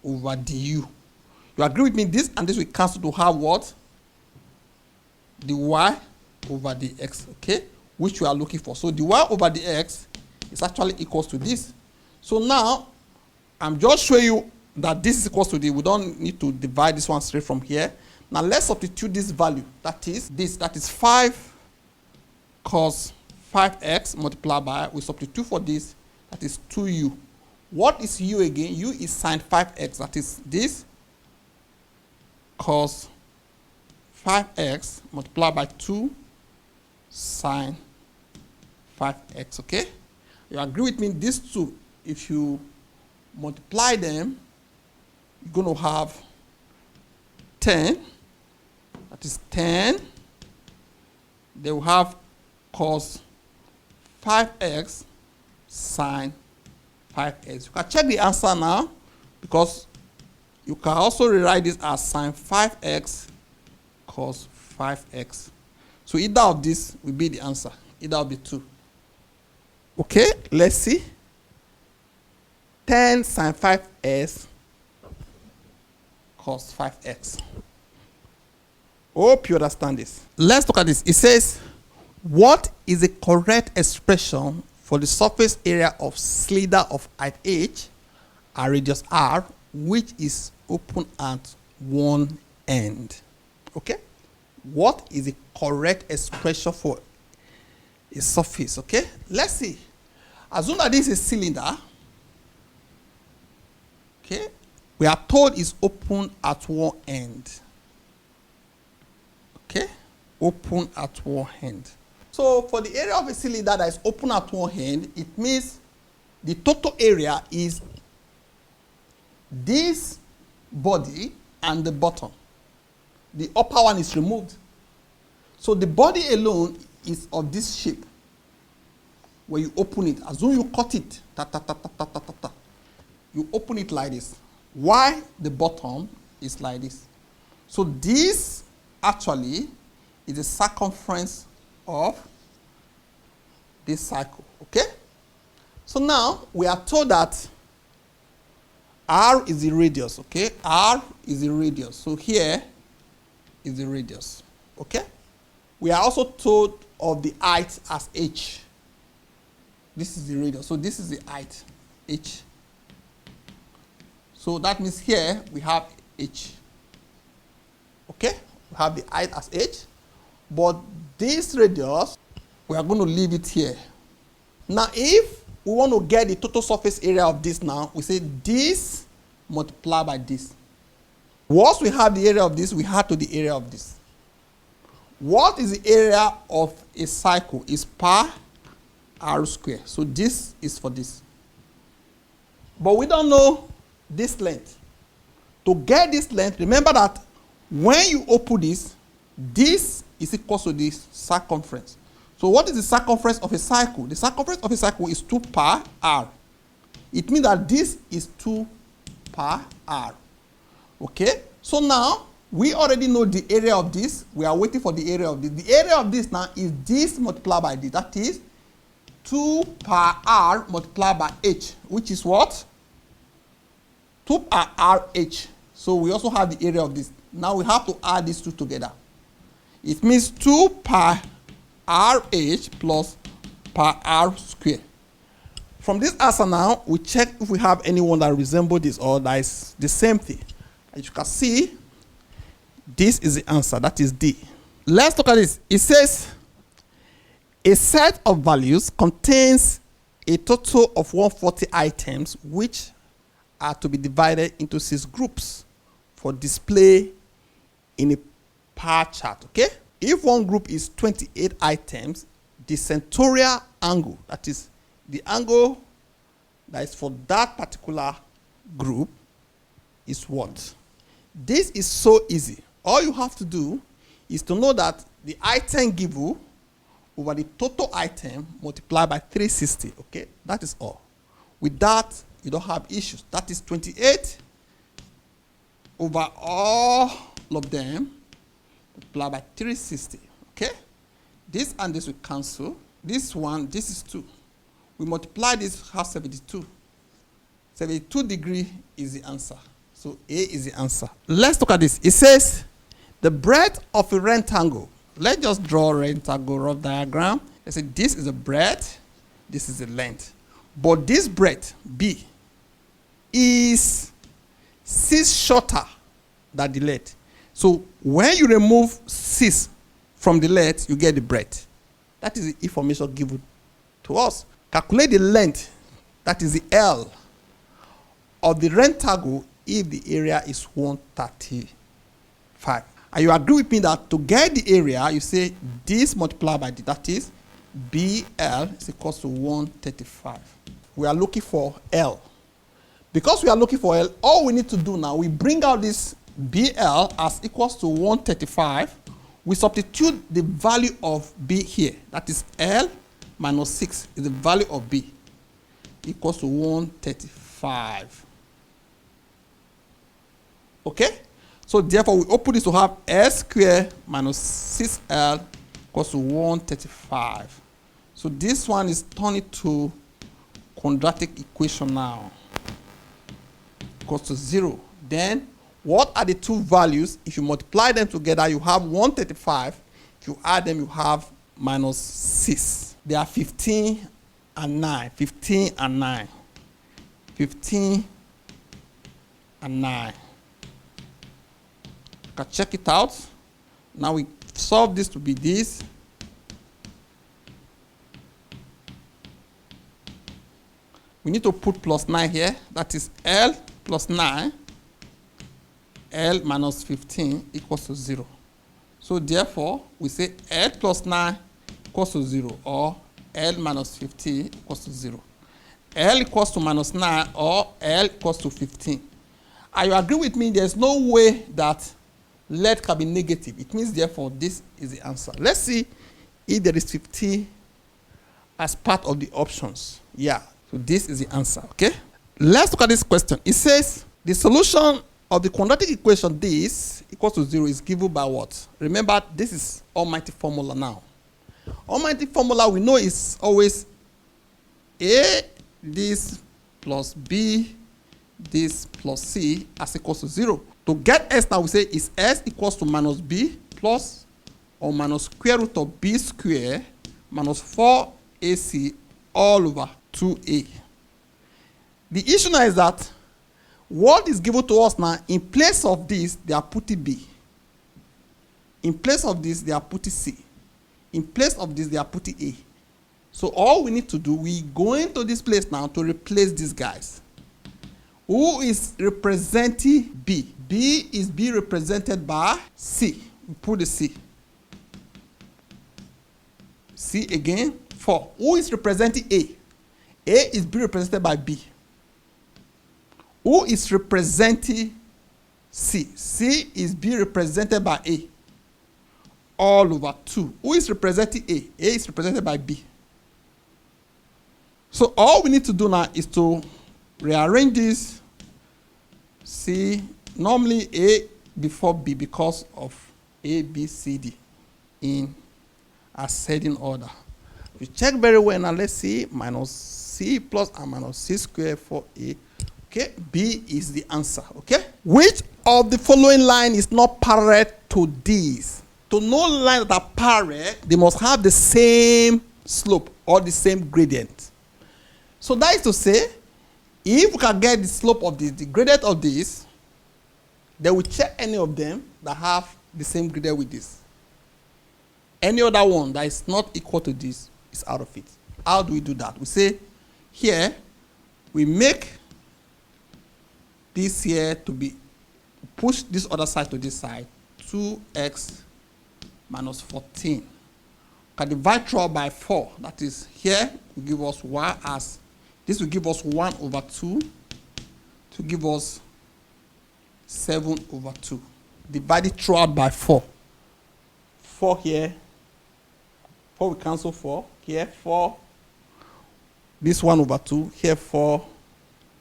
over du. You agree with me? This and this will cancel to have what? The y over the x, okay? Which we are looking for. So the y over the x is actually equals to this. So now, I'm just showing you that this is equals to the, we don't need to divide this one straight from here. Now let's substitute this value. That is this, that is 5 cos 5x multiplied by, we substitute for this, that is 2u. What is u again? U is sine 5x, that is this cos 5x multiplied by 2 sine 5x, okay? You agree with me? These two, if you multiply them, you're going to have 10. That is 10. They will have cos 5x sine 5x. You can check the answer now because you can also rewrite this as sine 5x cos 5x. So either of this will be the answer. Either of the two. Okay, let's see. 10 sine 5x cos 5x. Hope you understand this. Let's look at this. It says, what is the correct expression for the surface area of cylinder of height h and radius r, which is open at one end? Okay? What is the correct expression for a surface? Okay? Let's see. Assume that this is a cylinder. Okay? We are told it's open at one end. Okay? Open at one end. So for the area of a cylinder that is open at one end, it means the total area is this body and the bottom. The upper one is removed. So the body alone is of this shape. When you open it, assume you cut it, you open it like this. Why the bottom is like this? So this actually is the circumference of this cycle, okay? So now we are told that R is the radius, okay? R is the radius. So here is the radius, okay? We are also told of the height as h. This is the radius. So this is the height, h. So that means here we have h. Okay? We have the height as h. But this radius, we are going to leave it here. Now, if we want to get the total surface area of this now, we say this multiplied by this. Once we have the area of this, we add to the area of this. What is the area of a cycle? Is pi r square. So this is for this. But we don't know this length. To get this length, remember that when you open this is equal to this circumference. So what is the circumference of a cycle? The circumference of a cycle is 2 pi r. It means that this is 2 pi r. Okay? So now, we already know the area of this. We are waiting for the area of this. The area of this now is this multiplied by this. That is 2 pi r multiplied by h, which is what? 2 pi r h. So we also have the area of this. Now we have to add these two together. It means 2 pi r h plus pi r square. From this answer now, we check if we have anyone that resembles this or that is the same thing. As you can see, this is the answer. That is D. Let's look at this. It says, a set of values contains a total of 140 items which are to be divided into 6 groups for display in a pie chart, okay? If one group is 28 items, the centroidal angle, that is the angle that is for that particular group, is what? This is so easy. All you have to do is to know that the item given over the total item multiplied by 360, okay? That is all. With that, you don't have issues. That is 28 over all of them multiplied by 360, okay? This and this will cancel. This one, this is 2. We multiply this, have 72. 72 degree is the answer. So A is the answer. Let's look at this. It says, the breadth of a rectangle. Let's just draw a rectangle rough diagram. Let's say this is the breadth, this is the length. But this breadth, B, is 6 shorter than the length. So when you remove 6 from the length, you get the breadth. That is the information given to us. Calculate the length, that is the L, of the rectangle if the area is 135. And you agree with me that to get the area, you say this multiplied by this, that is BL is equal to 135. We are looking for L. Because we are looking for L, all we need to do now, we bring out this BL as equals to 135. We substitute the value of B here. That is L minus 6 is the value of B equals to 135. Okay? So therefore, we open this to have L squared minus 6L equals to 135. So this one is turned to quadratic equation now. Equals to 0. Then, what are the two values? If you multiply them together, you have 135. If you add them, you have minus 6. They are 15 and 9. 15 and 9. 15 and 9. You can check it out. Now we solve this to be this. We need to put plus 9 here. That is L plus 9. L minus 15 equals to 0. So therefore, we say L plus 9 equals to 0, or L minus 15 equals to 0. L equals to minus 9, or L equals to 15. And you agree with me, there's no way that Let can be negative. It means therefore this is the answer. Let's see if there is 50 as part of the options. Yeah, so this is the answer, okay? Let's look at this question. It says the solution of the quadratic equation this equals to 0 is given by what? Remember, this is almighty formula now. Almighty formula we know is always A this plus B this plus C as equals to 0. To get S now we say is S equals to minus B plus or minus square root of B square minus 4AC all over 2A. The issue now is that what is given to us now, in place of this, they are putting B. In place of this, they are putting C. In place of this, they are putting A. So all we need to do, we go into this place now to replace these guys. Who is representing B? B is being represented by C. We put the C. C again, 4. Who is representing A? A is being represented by B. Who is representing C? C is being represented by A. All over 2. Who is representing A? A is represented by B. So all we need to do now is to rearrange this. C, normally A before B because of A, B, C, D in ascending order. We check very well now. Let's see, minus C plus and minus C squared for A. Okay, B is the answer. Okay, which of the following line is not parallel to these? To know lines that are parallel, they must have the same slope or the same gradient. So that is to say, if we can get the slope of this, the gradient of this, then we check any of them that have the same gradient with this. Any other one that is not equal to this is out of it. How do we do that? We say here, we make this here to be, push this other side to this side, 2x minus 14. Can divide through by 4. That is here will give us y as, this will give us 1 over 2 to give us 7 over 2. Divide it throughout by 4. 4 here. 4 we cancel 4. Here 4. This 1 over 2. Here 4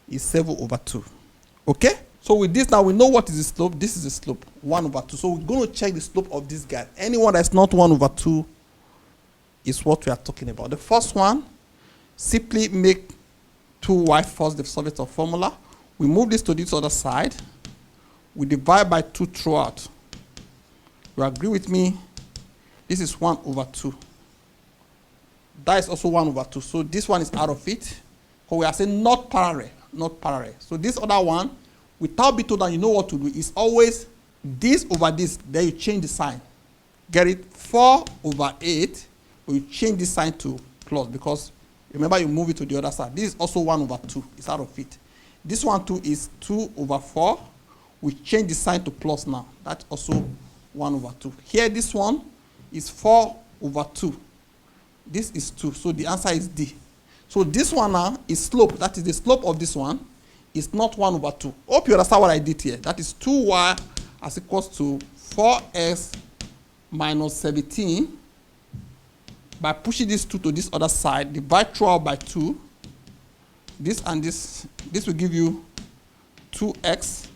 is 7 over 2. Okay? So with this now we know what is the slope. This is the slope. 1 over 2. So we're going to check the slope of this guy. Anyone that's not 1 over 2 is what we are talking about. The first one, simply make 2y first, the solve of formula. We move this to this other side. We divide by 2 throughout. You agree with me? This is 1 over 2. That is also 1 over 2. So this one is out of it. So we are saying not parallel. Not parallel. So this other one, without being told that you know what to do, is always this over this. Then you change the sign. Get it? 4 over 8. We change this sign to plus because remember you move it to the other side. This is also 1 over 2. It's out of it. This one too is 2 over 4. We change the sign to plus now. That's also 1 over 2. Here this one is 4 over 2. This is 2. So the answer is D. So this one now is slope. That is the slope of this one. Is not 1 over 2. Hope you understand what I did here. That is 2y as equals to 4x minus 17. By pushing this 2 to this other side, divide throughout by 2. This and this will give you 2x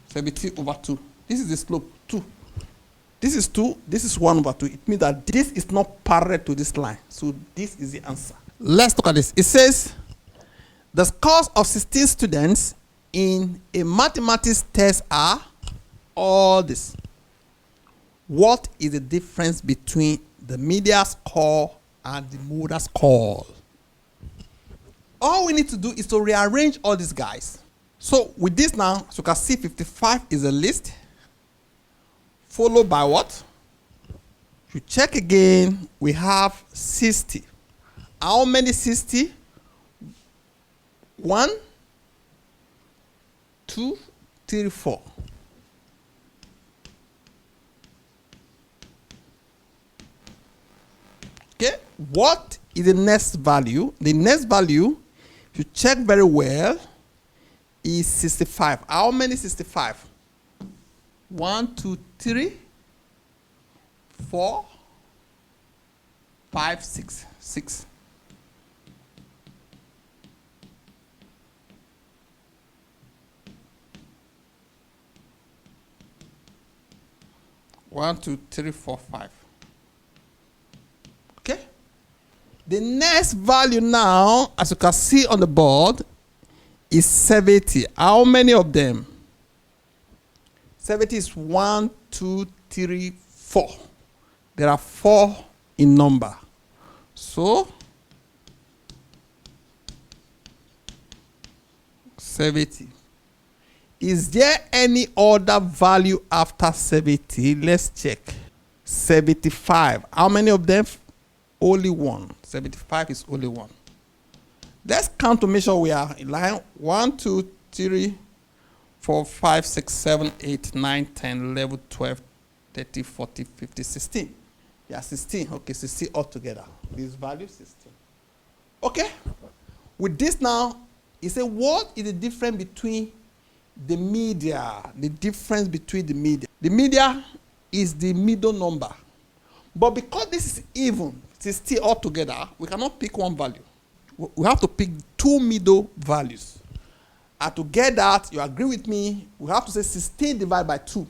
17 over 2. This is the slope, 2. This is 2, this is 1 over 2. It means that this is not parallel to this line. So this is the answer. Let's look at this. It says, the scores of 16 students in a mathematics test are all this. What is the difference between the media score and the modal score? All we need to do is to rearrange all these guys. So with this now, as you can see, 55 is a list, followed by what? If you check again, we have 60. How many 60? 1, 2, 3, 4. Okay, what is the next value? The next value, if you check very well, is 65. How many 65? 1, 2, 3, 4, 5, 6. 6. One, two, three, four, 5. Okay? The next value now, as you can see on the board, is 70. How many of them? 70 is 1, 2, 3, 4. There are 4 in number. So, 70. Is there any other value after 70? Let's check. 75. How many of them? Only 1. 75 is only 1. Let's count to make sure we are in line. 1, 2, 3, 4, 5, 6, 7, 8, 9, 10, 11, 12, 13, 14, 15, 16. Yeah, 16. Okay, 16 altogether. This value 16. Okay. With this now, you say what is the difference between the media? The difference between the media. The media is the middle number. But because this is even, 16 altogether, we cannot pick one value. We have to pick 2 middle values. And to get that, you agree with me, we have to say 16 divided by 2.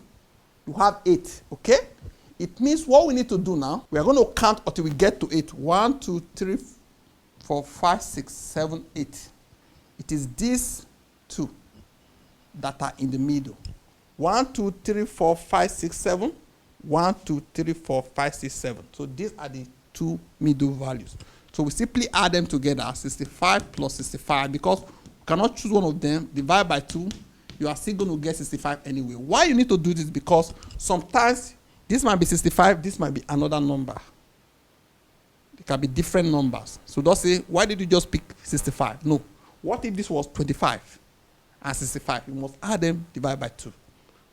You have 8, okay? It means what we need to do now, we are going to count until we get to 8. 1, 2, 3, 4, 5, 6, 7, 8. It is these 2 that are in the middle. 1, 2, 3, 4, 5, 6, 7. 1, 2, 3, 4, 5, 6, 7. So these are the 2 middle values. So we simply add them together, 65 plus 65, because we cannot choose one of them, divide by 2, you are still going to get 65 anyway. Why you need to do this? Because sometimes this might be 65, this might be another number. It can be different numbers. So don't say, why did you just pick 65? No. What if this was 25 and 65? You must add them, divide by 2.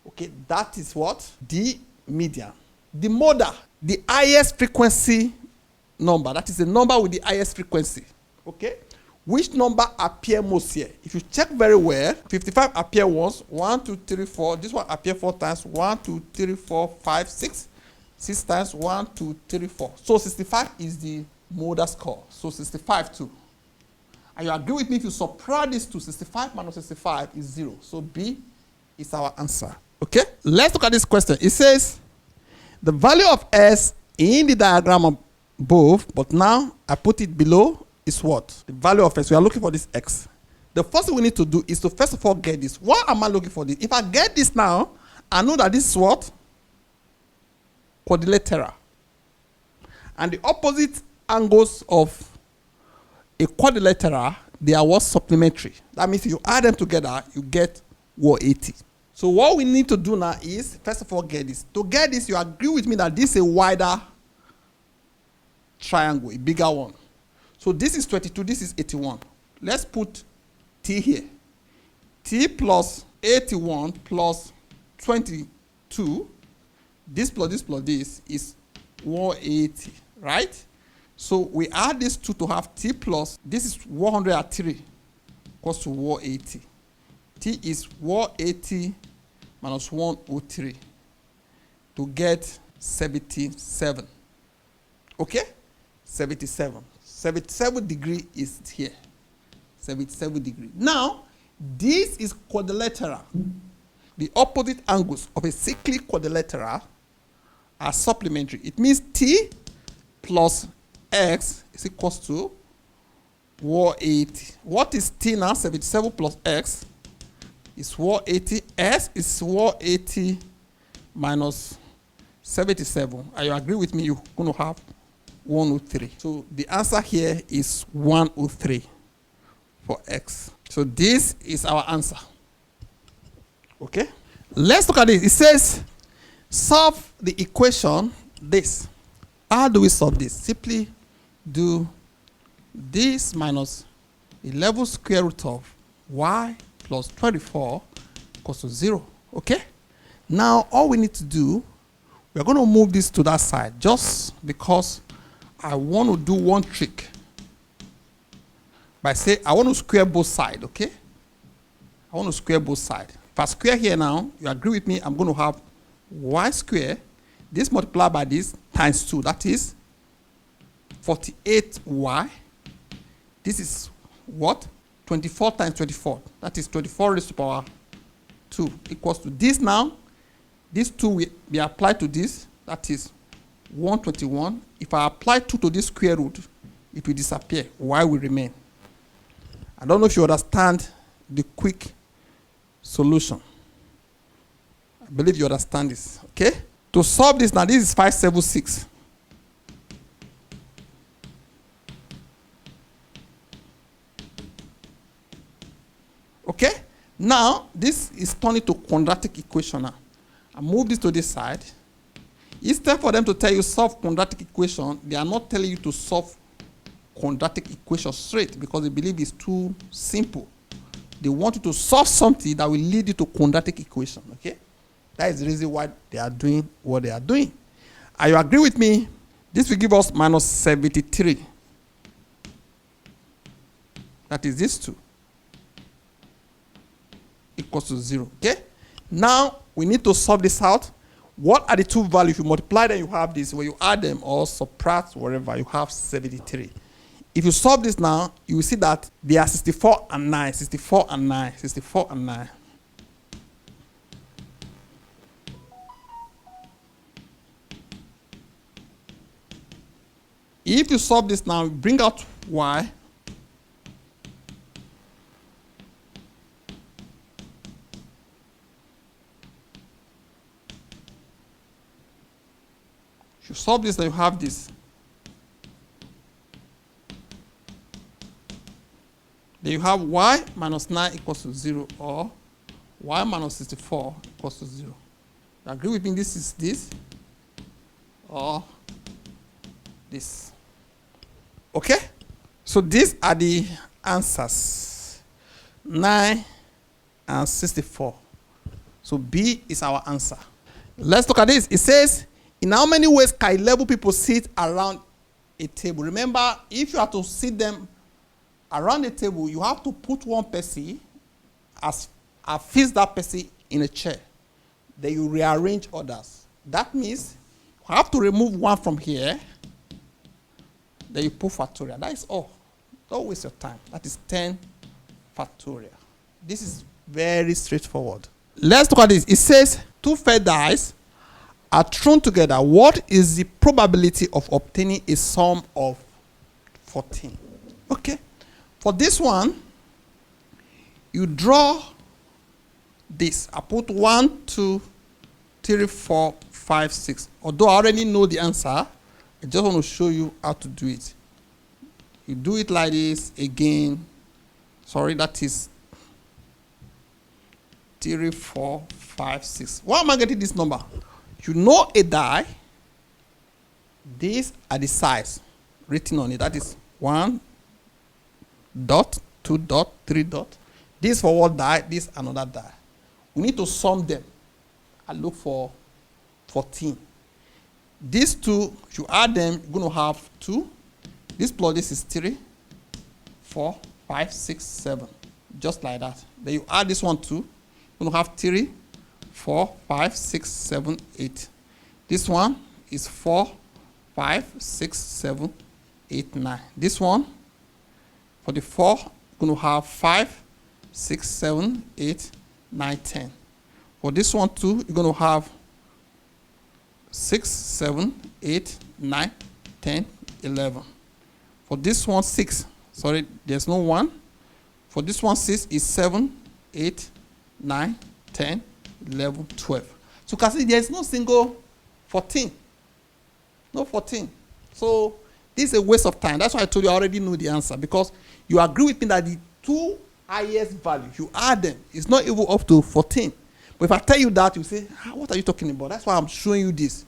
Okay, that is what? The median. The mother, the highest frequency number, that is the number with the highest frequency. Okay? Which number appear most here? If you check very well, 55 appear once, 1, 2, 3, 4. This one appear 4 times, 1, 2, 3, 4, 5, 6. 6 times, 1, 2, 3, 4. So 65 is the mother score. So 65 too. And you agree with me, if you subtract this to 65 minus 65 is 0. So B is our answer. Okay? Let's look at this question. It says, the value of S in the diagram above, but now I put it below, is what? The value of S. We are looking for this X. The first thing we need to do is to first of all get this. Why am I looking for this? If I get this now, I know that this is what? Quadrilateral. And the opposite angles of a quadrilateral, they are what? Supplementary. That means if you add them together, you get 180. So what we need to do now is, first of all, get this. To get this, you agree with me that this is a wider triangle, a bigger one. So this is 22, this is 81. Let's put T here. T plus 81 plus 22, this plus this plus this is 180, right? So we add these 2 to have T plus, this is 103, equals to 180. T is 180 minus 103 to get 77. Okay? 77. 77 degree is here. 77 degree. Now, this is quadrilateral. The opposite angles of a cyclic quadrilateral are supplementary. It means T plus X is equals to 180. What is T now? 77 plus X is 180. S is 180 minus 77. And you agree with me, you're going to have 103. So the answer here is 103 for X. So this is our answer. Okay? Let's look at this. It says, solve the equation this. How do we solve this? Simply do this minus 11 square root of y plus 24 equals to 0. Okay? Now, all we need to do, we're going to move this to that side just because I want to do one trick. By saying, I want to square both sides, okay? I want to square both sides. If I square here now, you agree with me, I'm going to have y square, this multiplied by this times 2, that is 48y. This is what? 24 times 24, that is 24 raised to power 2 equals to this now. This 2 will be applied to this, that is 121. If I apply 2 to this square root, it will disappear. Y will remain. I don't know if you understand the quick solution. I believe you understand this, okay? To solve this now, this is 576. Okay? Now, this is turned into quadratic equation now. I move this to this side. Instead for them to tell you solve quadratic equation, they are not telling you to solve quadratic equation straight because they believe it's too simple. They want you to solve something that will lead you to quadratic equation, okay? That is the reason why they are doing what they are doing. Are you agree with me? This will give us minus 73. That is this 2 equals to 0, okay? Now, we need to solve this out. What are the two values? If you multiply them, you have this. When you add them or subtract whatever, you have 73. If you solve this now, you will see that they are 64 and 9, 64 and 9, 64 and 9. If you solve this now, bring out y. If you solve this, then you have this. Then you have y minus 9 equals to 0, or y minus 64 equals to 0. You agree with me? This is this, or this. Okay? So these are the answers. 9 and 64. So B is our answer. Let's look at this. It says, in how many ways can 11 people sit around a table? Remember, if you are to sit them around the table, you have to put one person fix that person in a chair. Then you rearrange others. That means you have to remove one from here. Then you put factorial. That is all. Don't waste your time. That is 10 factorial. This is very straightforward. Let's look at this. It says 2 fair dice are thrown together. What is the probability of obtaining a sum of 14? Okay. For this one, you draw this. I put 1, 2, 3, 4, 5, 6. Although I already know the answer, I just want to show you how to do it. You do it like this again. Sorry, that is 3, 4, 5, 6. Why am I getting this number? You know a die. These are the size written on it. That is 1 dot, 2 dot, 3 dot. This for one die, this another die. We need to sum them. I look for 14. These two, if you add them, you're going to have 2. This plus this is 3, 4, 5, 6, 7. Just like that. Then you add this one too. You're going to have 3, 4, 5, 6, 7, 8. This one is 4, 5, 6, 7, 8, 9. This one, for the 4, you're going to have 5, 6, 7, 8, 9, 10. For this one too, you're going to have 6, 7, 8, 9, 10, 11. For this one, 6. Sorry, there's no 1. For this one, 6 is 7, 8, 9, 10, 11, 12. So you can see there's no single 14. No 14. So this is a waste of time. That's why I told you I already know the answer, because you agree with me that the two highest values, you add them, it's not even up to 14. But if I tell you that, you say, what are you talking about? That's why I'm showing you this.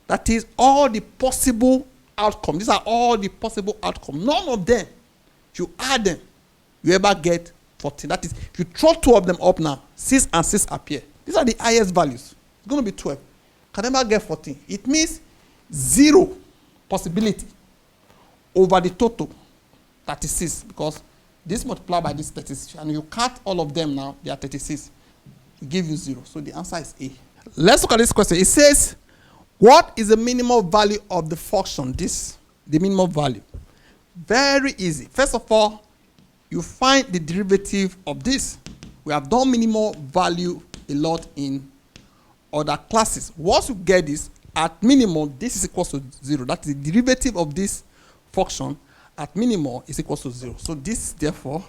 That is all the possible outcomes. These are all the possible outcomes. None of them, if you add them, you ever get 14. That is, if you throw 2 of them up now, 6 and 6 appear. These are the highest values. It's going to be 12. Can never get 14. It means 0 possibility over the total 36, because this multiplied by this 36, and you cut all of them now, they are 36. It give you 0. So the answer is A. Let's look at this question. It says, what is the minimum value of the function? This, the minimum value. Very easy. First of all, you find the derivative of this. We have done minimum value a lot in other classes. Once you get this, at minimum, this is equal to 0. That is the derivative of this function at minimum is equal to 0. So this, therefore,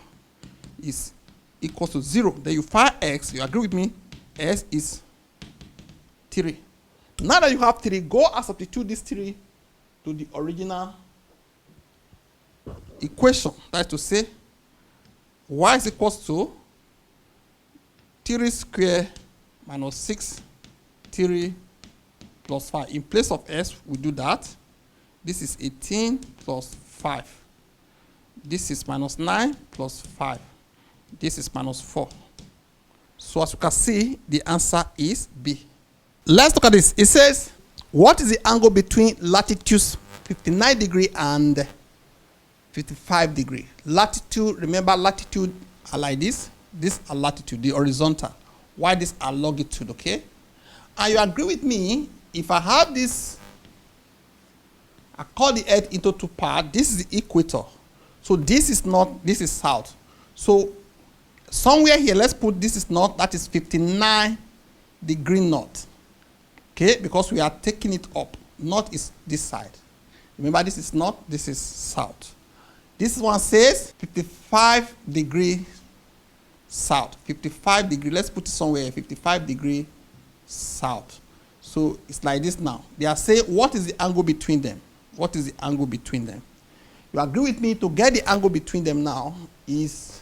is equal to 0. Then you find x. You agree with me? S is 3. Now that you have 3, go and substitute this 3 to the original equation. That is to say, y is equal to 3 squared minus 6, 3 plus 5. In place of s, we do that. This is 18 plus 5. This is minus 9 plus 5. This is minus 4. So as you can see, the answer is B. Let's look at this. It says, what is the angle between latitudes 59 degree and 55 degree? Latitude, remember latitude are like this. This are latitude, the horizontal. Why this are longitude, okay? And you agree with me, if I have this, I call the earth into two parts. This is the equator. So this is north, this is south. So somewhere here, let's put this is north, that is 59 degree north. Okay, because we are taking it up. North is this side. Remember, this is north, this is south. This one says 55 degree south. 55 degree, let's put it somewhere, 55 degree south. So it's like this now. They are saying, what is the angle between them? What is the angle between them? You agree with me, to get the angle between them now is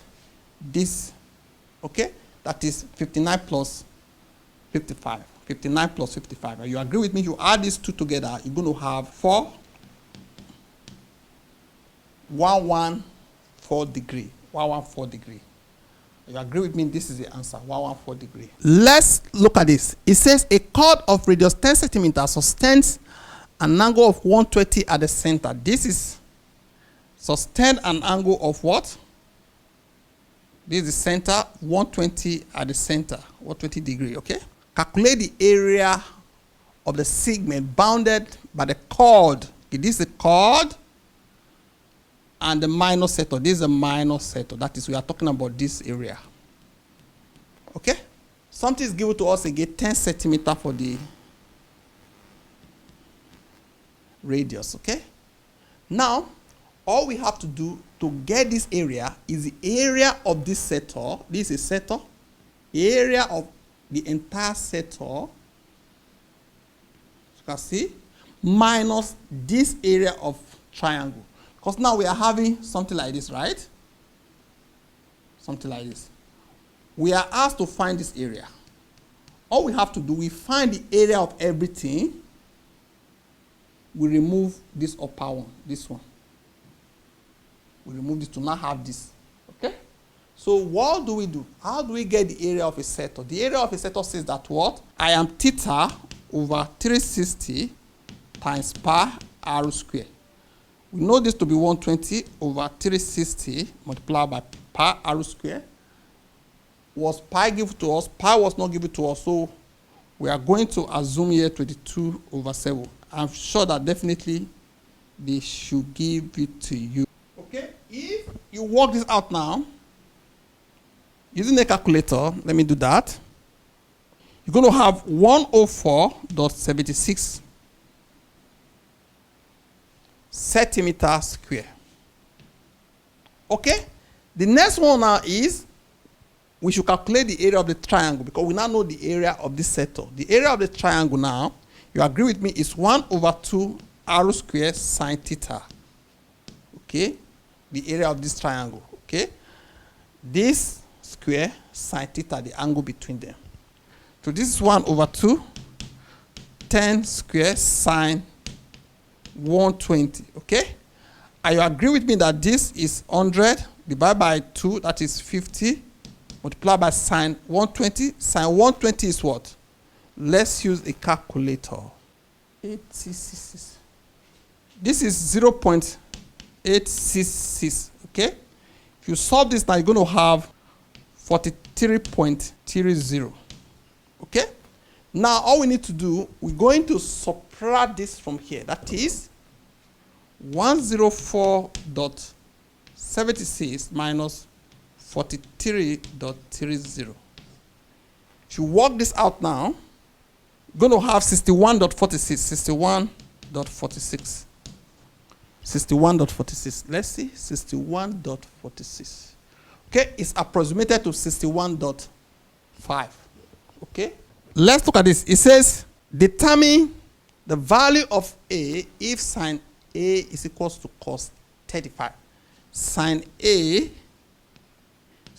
this, okay? That is 59 plus 55. 59 plus 55. And you agree with me, you add these two together, you're going to have 114 degree. 114 degree. You agree with me, this is the answer, 114 degree. Let's look at this. It says a chord of radius 10 centimeters sustains an angle of 120 at the center. This is sustain an angle of what? This is the center, 120 at the center, 120 degree, okay? Calculate the area of the segment bounded by the chord. Okay, this is the chord and the minor sector. This is the minor sector. That is, we are talking about this area. Okay? Something is given to us again, 10 centimeters for the radius. Okay? Now, all we have to do to get this area is the area of this sector. This is sector. The area of the entire sector, you can see, minus this area of triangle. Because now we are having something like this, right? Something like this. We are asked to find this area. All we have to do, we find the area of everything. We remove this upper one, this one. We remove this to not have this. Okay? So what do we do? How do we get the area of a sector? The area of a sector says that what? I am theta over 360 times pi r squared. We know this to be 120 over 360 multiplied by pi r squared. Was pi given to us? Pi was not given to us, so we are going to assume here 22 over 7. I'm sure that definitely they should give it to you. Okay, if you work this out now, using a calculator, let me do that. You're going to have 104.76 centimeters square. Okay? The next one now is, we should calculate the area of the triangle because we now know the area of this sector. The area of the triangle now, you agree with me, is 1 over 2 r squared sine theta. Okay? The area of this triangle. Okay? This square sine theta, the angle between them. So this is 1 over 2 10 square sine 120. Okay? And you agree with me that this is 100 divided by 2, that is 50, multiplied by sine 120. Sine 120 is what? Let's use a calculator. 866. This is 0.866. Okay? If you solve this now, you're going to have 43.30. Okay? Now, all we need to do, we're going to subtract this from here. That is 104.76 minus 43.30. If you work this out now, you're going to have 61.46, 61.46. 61.46. Let's see, 61.46. Okay, it's approximated to 61.5. Okay, let's look at this. It says, determine the value of A if sine A is equals to cos 35. Sine A is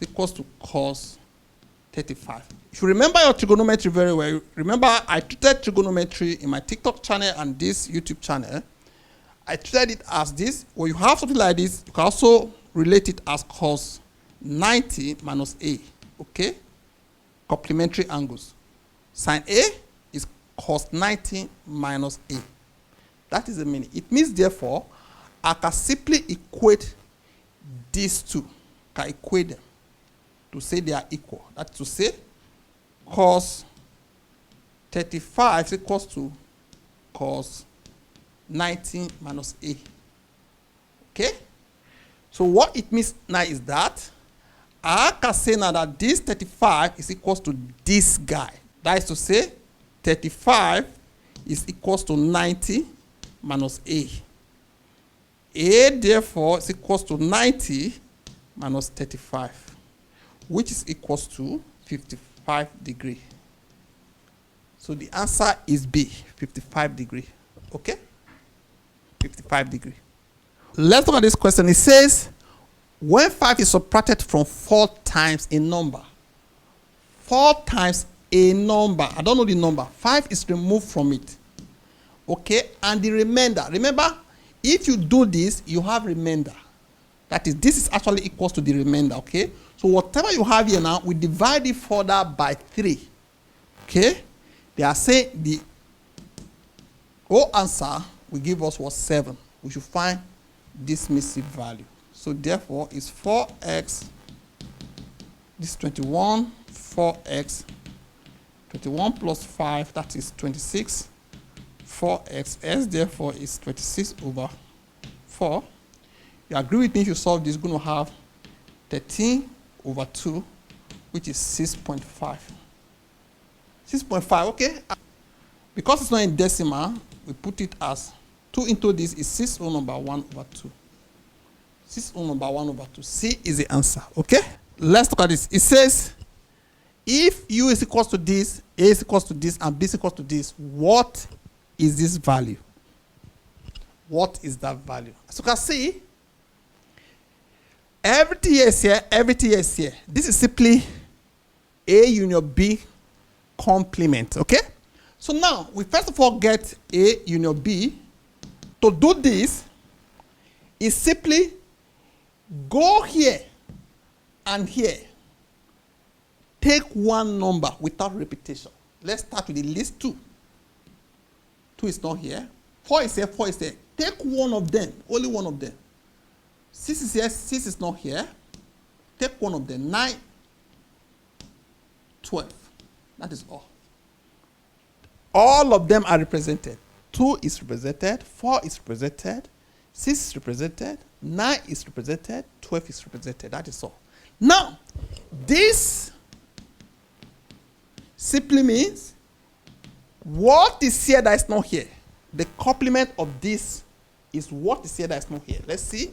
equals to cos 35. If you remember your trigonometry very well, remember I treated trigonometry in my TikTok channel and this YouTube channel. I treated it as this. When you have something like this, you can also relate it as cos 90 minus A. Okay? Complementary angles. Sine A is cos 90 minus A. That is the meaning. It means, therefore, I can simply equate these two. I can equate them to say they are equal. That's to say, cos 35 is equals to cos 90 minus A. Okay? So what it means now is that I can say now that this 35 is equals to this guy. That is to say, 35 is equals to 90 minus A. A, therefore, is equals to 90 minus 35, which is equals to 55 degree. So the answer is B, 55 degree. Okay? 55 degree. Let's look at this question. It says, when 5 is subtracted from 4 times a number, 4 times a number, I don't know the number, 5 is removed from it. Okay? And the remainder, remember, if you do this, you have remainder. That is, this is actually equals to the remainder. Okay? So whatever you have here now, we divide it further by 3. Okay? They are saying the whole answer will give us what? 7. We should find this missing value. So therefore, it's 4x, this is 21, 4x, 21 plus 5, that is 26, 4x, s therefore is 26 over 4. You agree with me if you solve this, you're going to have 13 over 2, which is 6.5. 6.5, okay? Because it's not in decimal, we put it as 2 into this is 6 whole number 1 over 2. 6 whole number 1 over 2. C is the answer, okay? Let's look at this. It says, if U is equals to this, A is equals to this, and B is equals to this, what is this value? What is that value? As you can see, everything is here, everything is here. This is simply A union B complement, okay? So now, we first of all get A union B. To do this, is simply go here and here. Take one number without repetition. Let's start with the least 2. 2 is not here. 4 is here, 4 is here. Take one of them, only one of them. 6 is here, 6 is not here. Take one of them, 9, 12. That is all. All of them are represented. 2 is represented, 4 is represented, 6 is represented, 9 is represented, 12 is represented. That is all. Now, this simply means what is here that is not here. The complement of this is what is here that is not here. Let's see.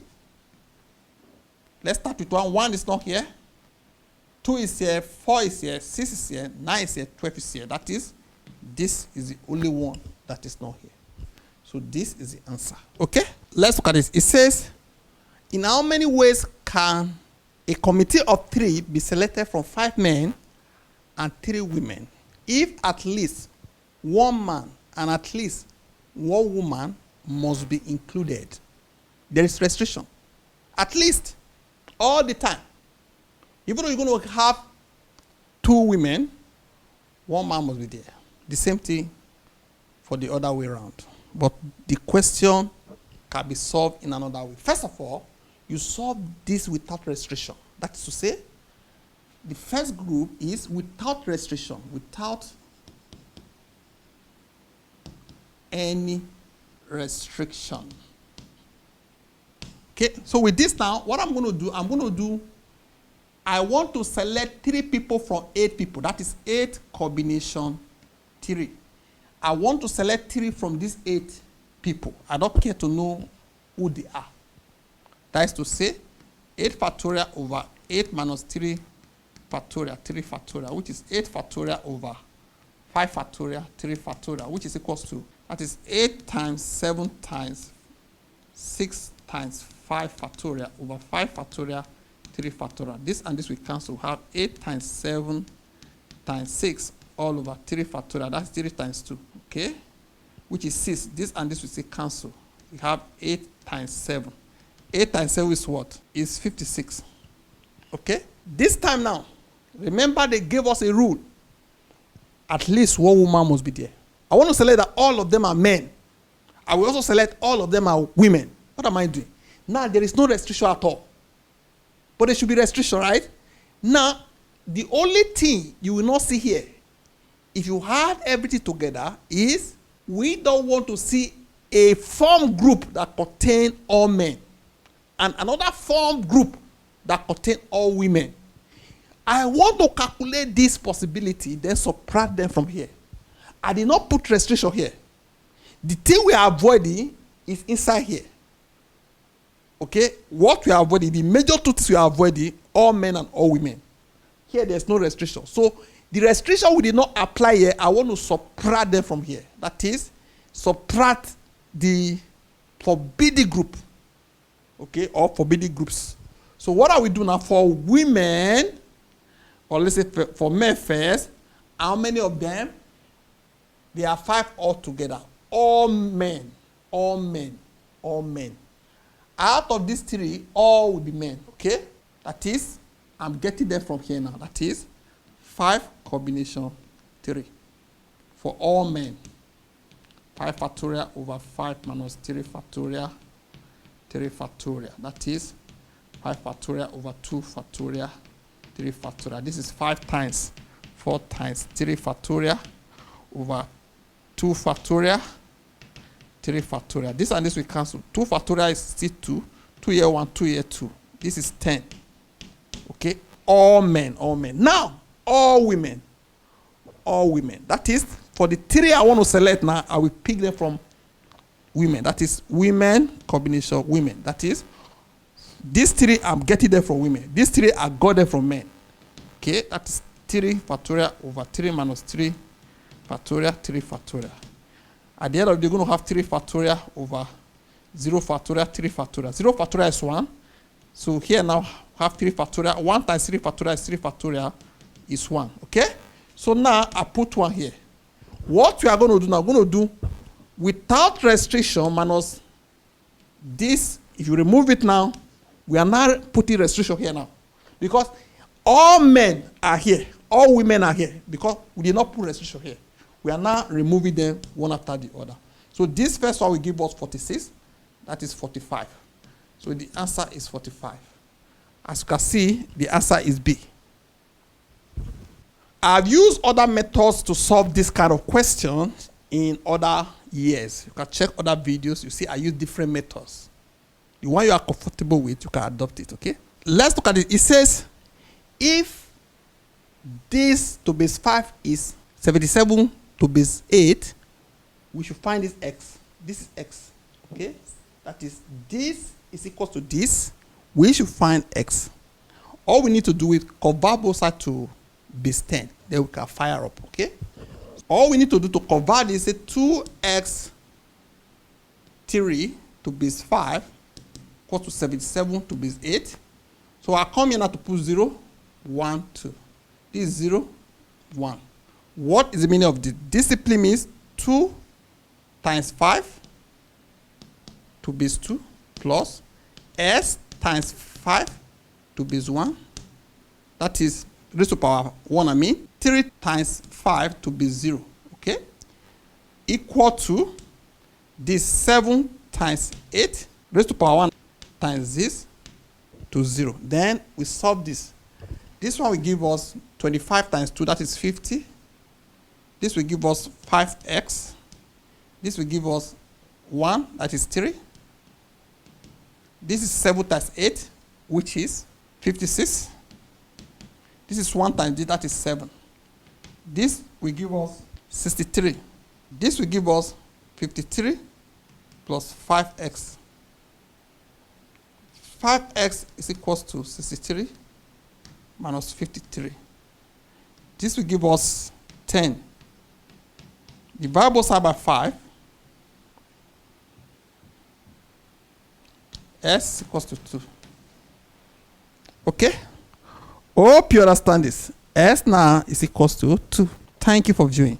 Let's start with 1. 1 is not here. 2 is here, 4 is here, 6 is here, 9 is here, 12 is here. That is, this is the only one that is not here. So this is the answer. Okay? Let's look at this. It says, in how many ways can a committee of 3 be selected from 5 men and 3 women if at least 1 man and at least 1 woman must be included? There is restriction. At least, all the time. Even though you're going to have 2 women, 1 man must be there. The same thing for the other way around. But the question can be solved in another way. First of all, you solve this without restriction. That is to say, the first group is without restriction, without any restriction. Okay, so with this now, what I'm going to do, I want to select 3 people from 8 people. That is 8 combination 3. I want to select 3 from these 8 people. I don't care to know who they are. That is to say, 8 factorial over 8 minus 3 factorial, which is 8 factorial over 5 factorial, 3 factorial, which is equals to, that is 8 times 7 times 6 times 5 factorial over 5 factorial, 3 factorial. This and this we cancel. We have 8 times 7 times 6 all over 3 factorial. That's 3 times 2, okay? Which is 6. This and this we say cancel. We have 8 times 7. 8 times 7 is what? Is 56. Okay? This time now, remember they gave us a rule. At least one woman must be there. I want to select that all of them are men. I will also select all of them are women. What am I doing? Now there is no restriction at all. But there should be restriction, right? Now, the only thing you will not see here, if you add everything together, is we don't want to see a form group that contains all men and another form group that contains all women. I want to calculate this possibility, then subtract them from here. I did not put restriction here. The thing we are avoiding is inside here. Okay? What we are avoiding, the major two things we are avoiding, all men and all women. Here, there's no restriction. So, the restriction we did not apply here, I want to subtract them from here. That is, subtract the forbidden group. Okay? Or forbidden groups. So, what are we doing now for women? Or let's say for men first. How many of them? There are 5 altogether. All men. All men. All men. Out of these 3, all will be men. Okay? That is, I'm getting them from here now. That is 5 combination 3 for all men. 5 factorial over 5 minus 3 factorial, 3 factorial. That is 5 factorial over 2 factorial, 3 factorial. This is 5 times 4 times 3 factorial over 2 factorial, 3 factorial. This and this we cancel. 2 factorial is still 2. 2 here 1, 2 here 2. This is 10. Okay? All men, all men. Now, all women. All women. That is, for the 3 I want to select now, I will pick them from women. That is, women, combination, women. That is, these 3 I'm getting them from women. These 3 I got them from men. Okay? That is 3 factorial over 3 minus 3 factorial, 3 factorial. At the end of the day, you're going to have 3 factorial over 0 factorial, 3 factorial. 0 factorial is 1. So here now, have 3 factorial. 1 times 3 factorial is 3 factorial is 1. Okay? So now, I put 1 here. What we are going to do now, we're going to do without restriction minus this. If you remove it now, we are now putting restriction here now. Because all men are here. All women are here. Because we did not put restriction here. We are now removing them one after the other. So this first one will give us 46. That is 45. So the answer is 45. As you can see, the answer is B. I've used other methods to solve this kind of question in other years. You can check other videos. You see I use different methods. The one you are comfortable with, you can adopt it, okay? Let's look at it. It says, if this to base 5 is 77 to base 8, we should find this x. This is x, okay? That is, this is equal to this. We should find x. All we need to do is convert both sides to base 10. Then we can fire up, okay? All we need to do to convert this is 2x 3 to base 5 equals to 77 to base 8. So I come here now to put 0, 1, 2. This is 0, 1. What is the meaning of this? This simply means 2 times 5 to base 2 plus s times 5 to base 1. That is raised to power 1, I mean. 3 times 5 to base 0. Okay? Equal to this 7 times 8 raised to power 1 times this to 0. Then we solve this. This one will give us 25 times 2, that is 50. This will give us 5x. This This will give us 1, that is 3. This is 7 times 8, which is 56. This is 1 times 8, that is 7. This will give us 63. This will give us 53 plus 5x. 5x is equals to 63 minus 53. This will give us 10. Divide both sides by 5. S equals to 2. Okay? Hope you understand this. S now is equals to 2. Thank you for viewing.